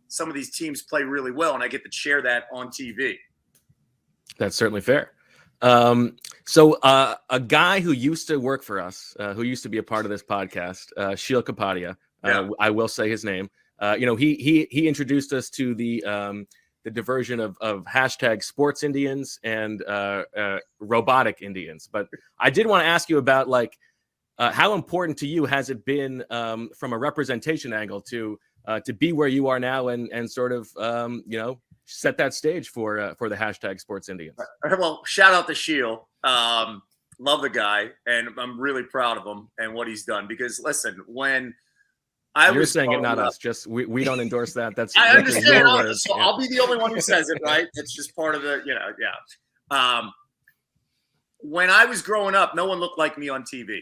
some of these teams play really well, and I get to share that on TV. That's certainly fair. So a guy who used to work for us, who used to be a part of this podcast, Sheil Kapadia, I will say his name. He introduced us to the diversion of hashtag sports Indians and robotic Indians. But I did want to ask you about how important to you has it been from a representation angle to be where you are now and sort of set that stage for the hashtag sports Indians. Well, shout out to Sheil. Love the guy, and I'm really proud of him and what he's done. Because listen, when You're saying it, not us. Just we don't endorse that. That's I understand. So I'll be the only one who says it, right? It's just part of the, when I was growing up, no one looked like me on TV,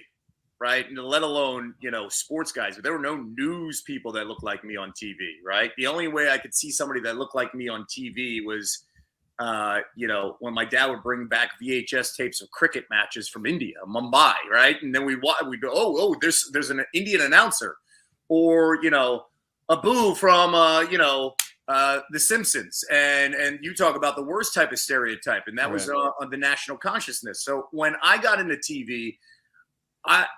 right? And let alone, sports guys. But there were no news people that looked like me on TV, right? The only way I could see somebody that looked like me on TV was, when my dad would bring back VHS tapes of cricket matches from India, Mumbai, right? And then we'd go, there's an Indian announcer. Or, Abu from, The Simpsons. And you talk about the worst type of stereotype, and that was on the national consciousness. So when I got into TV,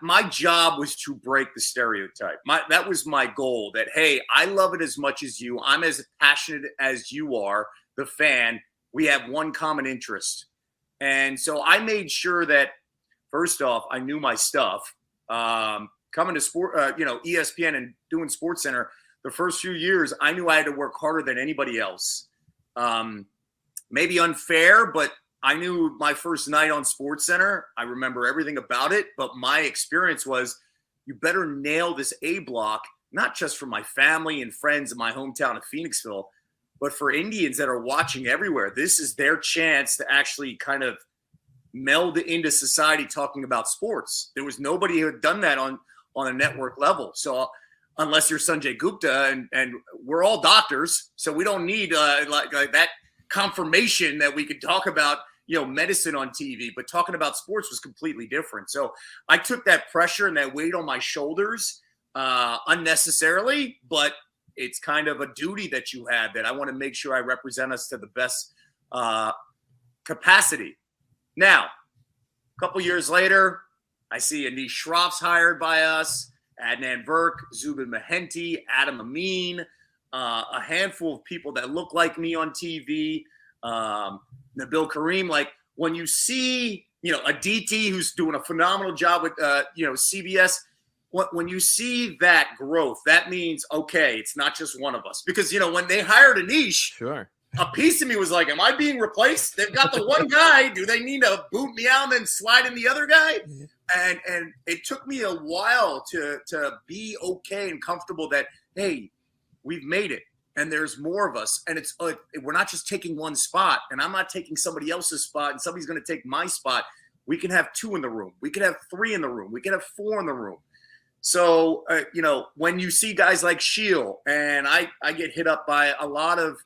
my job was to break the stereotype. That was my goal, that, hey, I love it as much as you. I'm as passionate as you are, the fan. We have one common interest. And so I made sure that, first off, I knew my stuff. Coming to ESPN and doing SportsCenter, the first few years, I knew I had to work harder than anybody else. Maybe unfair, but I knew my first night on SportsCenter, I remember everything about it. But my experience was, you better nail this A block, not just for my family and friends in my hometown of Phoenixville, but for Indians that are watching everywhere. This is their chance to actually kind of meld into society talking about sports. There was nobody who had done that on a network level. So unless you're Sanjay Gupta, and we're all doctors, so we don't need like that confirmation that we could talk about, medicine on TV, but talking about sports was completely different. So I took that pressure and that weight on my shoulders unnecessarily, but it's kind of a duty that you have, that I want to make sure I represent us to the best capacity. Now, a couple years later, I see Anish Shroff's hired by us, Adnan Virk, Zubin Mehenti, Adam Amin, a handful of people that look like me on TV, Nabil Kareem. Like when you see, a DT who's doing a phenomenal job with, CBS, when you see that growth, that means, okay, it's not just one of us. Because, when they hired Anish, Sure. a piece of me was like, am I being replaced? They've got the one guy. Do they need to boot me out and then slide in the other guy? And it took me a while to be okay and comfortable that, hey, we've made it. And there's more of us. And it's we're not just taking one spot. And I'm not taking somebody else's spot. And somebody's going to take my spot. We can have 2 in the room. We can have 3 in the room. We can have 4 in the room. So, when you see guys like Shield, and I get hit up by a lot of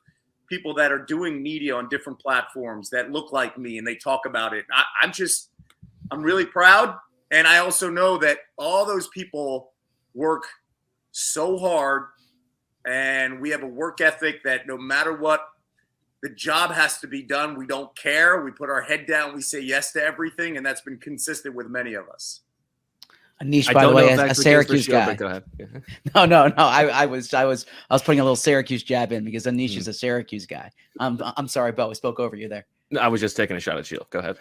people that are doing media on different platforms that look like me and they talk about it. I'm really proud. And I also know that all those people work so hard, and we have a work ethic that no matter what, the job has to be done. We don't care. We put our head down. We say yes to everything. And that's been consistent with many of us. Anish, by the way, a Syracuse guy. Go ahead. No. I was putting a little Syracuse jab in because Anish is a Syracuse guy. I'm sorry, Bo. I spoke over you there. No, I was just taking a shot at Shield. Go ahead.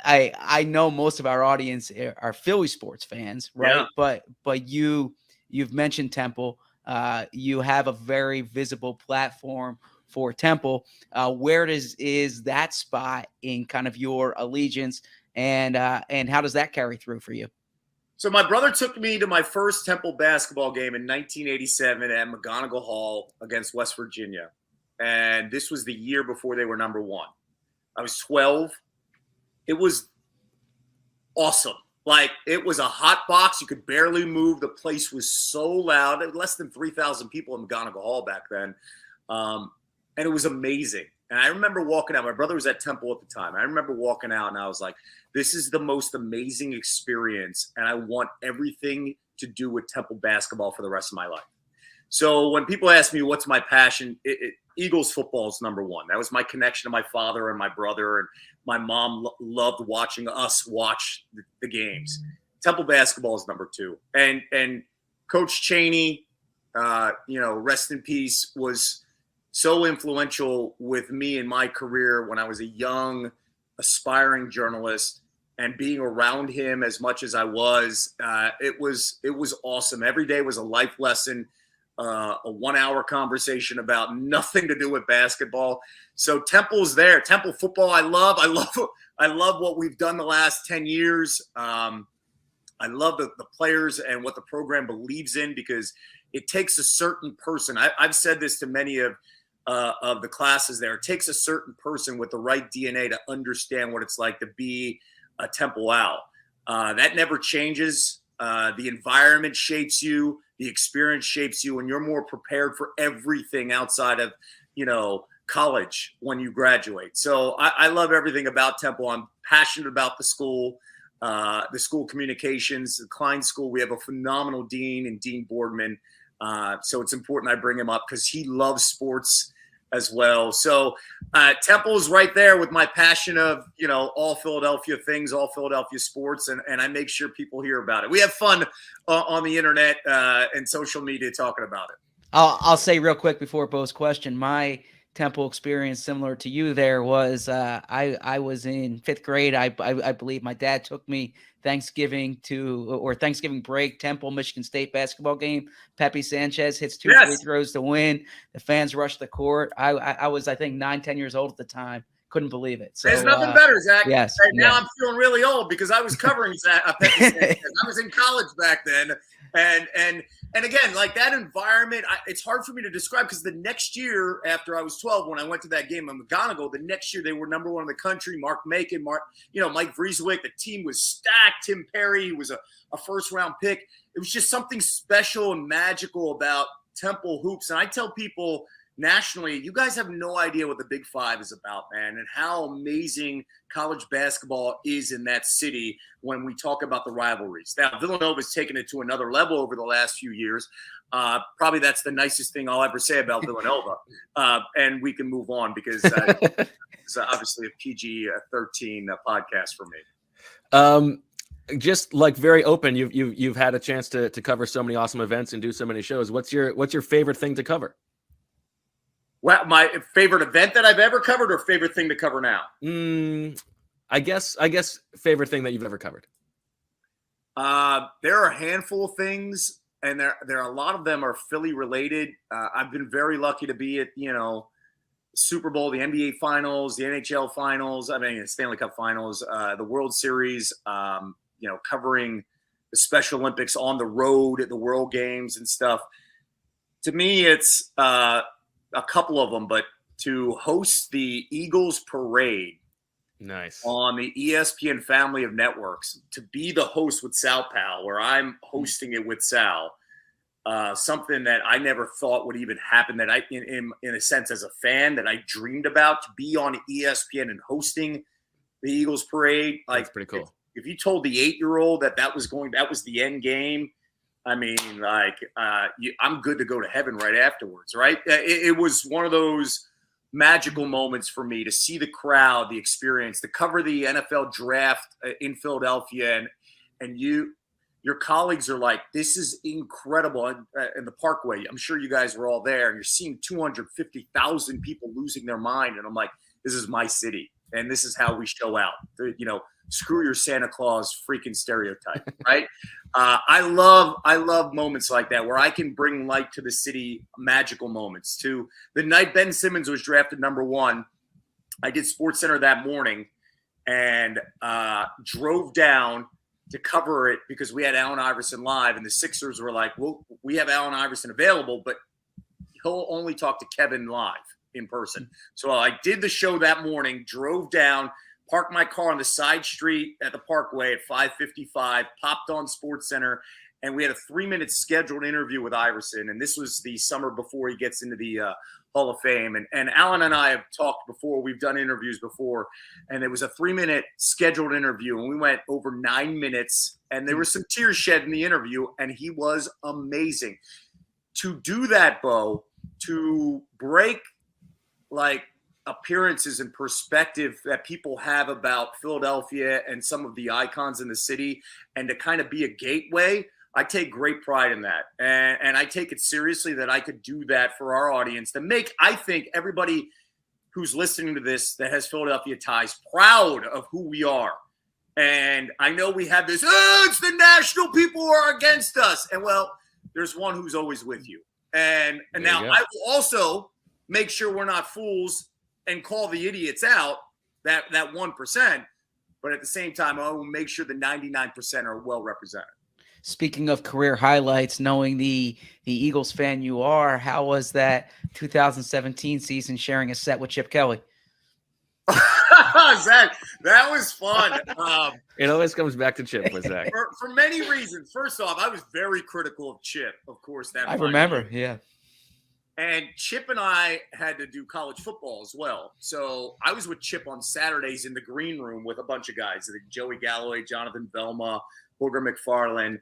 I know most of our audience are Philly sports fans, right? Yeah. But you've mentioned Temple. You have a very visible platform for Temple. Where is that spot in kind of your allegiance, and how does that carry through for you? So my brother took me to my first Temple basketball game in 1987 at McGonigal Hall against West Virginia. And this was the year before they were number 1. I was 12. It was awesome. Like, it was a hot box. You could barely move. The place was so loud. There were less than 3,000 people in McGonigal Hall back then. And it was amazing. And I remember walking out. My brother was at Temple at the time. I remember walking out, and I was like, this is the most amazing experience, and I want everything to do with Temple basketball for the rest of my life. So when people ask me what's my passion, Eagles football is number 1. That was my connection to my father and my brother, and my mom loved watching us watch the games. Temple basketball is number 2. And Coach Chaney, rest in peace, was so influential with me in my career when I was a young, aspiring journalist, and being around him as much as I was, it was awesome. Every day was a life lesson, a 1-hour conversation about nothing to do with basketball. So Temple's there. Temple football, I love what we've done the last 10 years. I love the players and what the program believes in, because it takes a certain person. I've said this to many of the classes there. It takes a certain person with the right DNA to understand what it's like to be a Temple Owl. That never changes. The environment shapes you. The experience shapes you, and you're more prepared for everything outside of, college when you graduate. So I love everything about Temple. I'm passionate about the school communications, the Klein School. We have a phenomenal dean and Dean Boardman. So it's important I bring him up because he loves sports as well. So Temple is right there with my passion of, all Philadelphia things, all Philadelphia sports. And I make sure people hear about it. We have fun on the internet and social media talking about it. I'll say real quick before Bo's question, my Temple experience, similar to you there, was I was in 5th grade. I believe my dad took me Thanksgiving break, Temple, Michigan State basketball game. Pepe Sanchez hits 2 free throws to win. The fans rush the court. I was, I think, 9-10 years old at the time. Couldn't believe it. So, there's nothing better, Zach. Yes. Now I'm feeling really old because I was covering Pepe Sanchez. I was in college back then. And again, like that environment, it's hard for me to describe because the next year after I was 12, when I went to that game in McGonigal, the next year they were number 1 in the country. Mark Macon, Mike Vrieswick, the team was stacked. Tim Perry, who was a first-round pick. It was just something special and magical about Temple hoops. And I tell people nationally, you guys have no idea what the Big Five is about, man, and how amazing college basketball is in that city when we talk about the rivalries. Now, Villanova's taken it to another level over the last few years. Probably that's the nicest thing I'll ever say about Villanova. And we can move on because it's obviously a PG-13 podcast for me. Just like very open, you've had a chance to cover so many awesome events and do so many shows. What's your favorite thing to cover? Well, my favorite event that I've ever covered, or favorite thing to cover now? I guess favorite thing that you've ever covered. There are a handful of things, and there are a lot of them are Philly related. I've been very lucky to be at Super Bowl, the NBA Finals, the NHL Finals. I mean, the Stanley Cup Finals, the World Series. Covering the Special Olympics on the road at the World Games and stuff. To me, it's a couple of them, but to host the Eagles parade, nice, on the ESPN family of networks, to be the host with Sal Pal, where I'm hosting it with Sal, something that I never thought would even happen, that I, in a sense, as a fan, that I dreamed about, to be on ESPN and hosting the Eagles parade. Like, that's pretty cool. If you told the 8-year-old that was the end game, I mean, I'm good to go to heaven right afterwards, right? It was one of those magical moments for me to see the crowd, the experience, to cover the NFL draft in Philadelphia, and your colleagues are like, this is incredible. In the Parkway, I'm sure you guys were all there, and you're seeing 250,000 people losing their mind, and I'm like, this is my city, and this is how we show out. Screw your Santa Claus freaking stereotype, right? I love moments like that where I can bring light to the city, magical moments. To the night Ben Simmons was drafted number 1, I did SportsCenter that morning and drove down to cover it because we had Allen Iverson live, and the Sixers were like, well, we have Allen Iverson available, but he'll only talk to Kevin live in person. So I did the show that morning, drove down, parked my car on the side street at the Parkway at 5:55, popped on SportsCenter, and we had a 3-minute scheduled interview with Iverson. And this was the summer before he gets into the Hall of Fame. And Alan and I have talked before. We've done interviews before. And it was a 3-minute scheduled interview. And we went over 9 minutes. And there was some tears shed in the interview. And he was amazing. To do that, Bo, to break like appearances and perspective that people have about Philadelphia and some of the icons in the city, and to kind of be a gateway, I take great pride in that. And I take it seriously that I could do that for our audience, to make, I think, everybody who's listening to this that has Philadelphia ties proud of who we are. And I know we have this, it's the national people who are against us. And well, there's one who's always with you. And now I will also make sure we're not fools and call the idiots out, that 1%. But at the same time, I will make sure the 99% are well represented. Speaking of career highlights, knowing the Eagles fan you are, how was that 2017 season sharing a set with Chip Kelly? Zach, that was fun. It always comes back to Chip with Zach. For many reasons. First off, I was very critical of Chip, of course. I remember, yeah. And Chip and I had to do college football as well. So I was with Chip on Saturdays in the green room with a bunch of guys, like Joey Galloway, Jonathan Velma, Booger McFarland.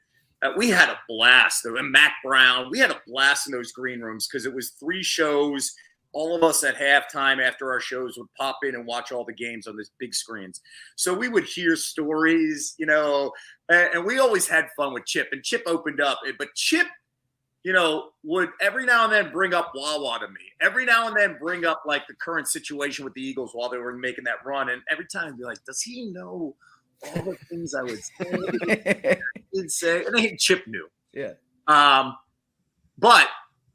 We had a blast. And Mac Brown. We had a blast in those green rooms because it was 3 shows. All of us at halftime after our shows would pop in and watch all the games on these big screens. So we would hear stories, and we always had fun with Chip. And Chip opened up. But Chip, would every now and then bring up Wawa to me. Every now and then bring up like the current situation with the Eagles while they were making that run. And every time I'd be like, does he know all the things I would say? And I think Chip knew. Yeah. But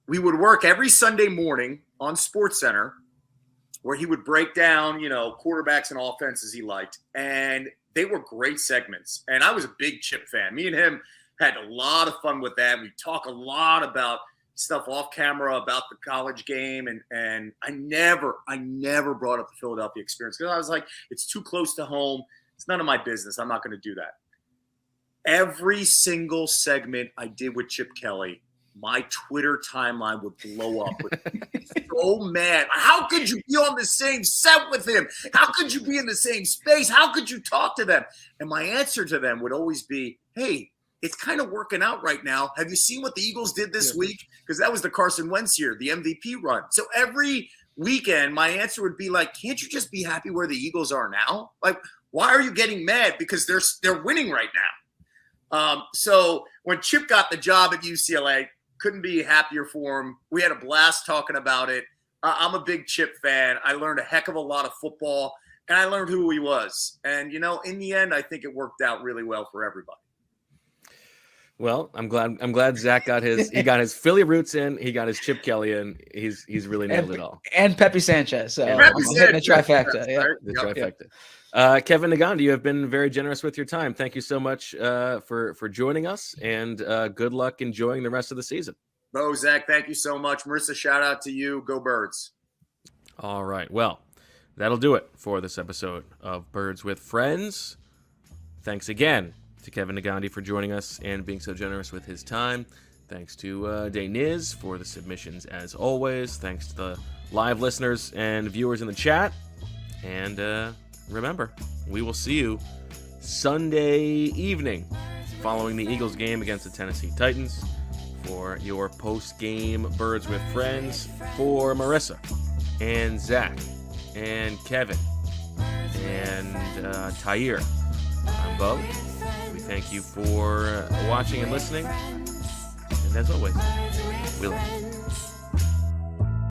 we would work every Sunday morning on SportsCenter where he would break down, quarterbacks and offenses he liked. And they were great segments. And I was a big Chip fan. Me and him had a lot of fun with that. We talk a lot about stuff off camera, about the college game. And I never brought up the Philadelphia experience because I was like, it's too close to home. It's none of my business. I'm not going to do that. Every single segment I did with Chip Kelly, my Twitter timeline would blow up. So mad. How could you be on the same set with him? How could you be in the same space? How could you talk to them? And my answer to them would always be, hey, it's kind of working out right now. Have you seen what the Eagles did this week? Because that was the Carson Wentz year, the MVP run. So every weekend, my answer would be like, can't you just be happy where the Eagles are now? Like, why are you getting mad? Because they're winning right now. So when Chip got the job at UCLA, couldn't be happier for him. We had a blast talking about it. I'm a big Chip fan. I learned a heck of a lot of football, and I learned who he was. And, in the end, I think it worked out really well for everybody. Well, I'm glad Zach got his Philly roots in. He got his Chip Kelly in. He's really nailed it all. And Pepe Sanchez. So And I'm Pepe hitting the trifecta. Yeah. The trifecta. Kevin Negandhi, you have been very generous with your time. Thank you so much for joining us, and good luck enjoying the rest of the season. Bo, Zach, thank you so much. Marissa, shout out to you. Go Birds. All right. Well, that'll do it for this episode of Birds with Friends. Thanks again to Kevin Negandhi for joining us and being so generous with his time. Thanks to Day Niz for the submissions as always. Thanks to the live listeners and viewers in the chat. And remember, we will see you Sunday evening following the Eagles game against the Tennessee Titans for your post-game Birds with Friends. For Marissa and Zach and Kevin and Tahir, I'm Bo. We thank you for watching and listening. And as always, we love you.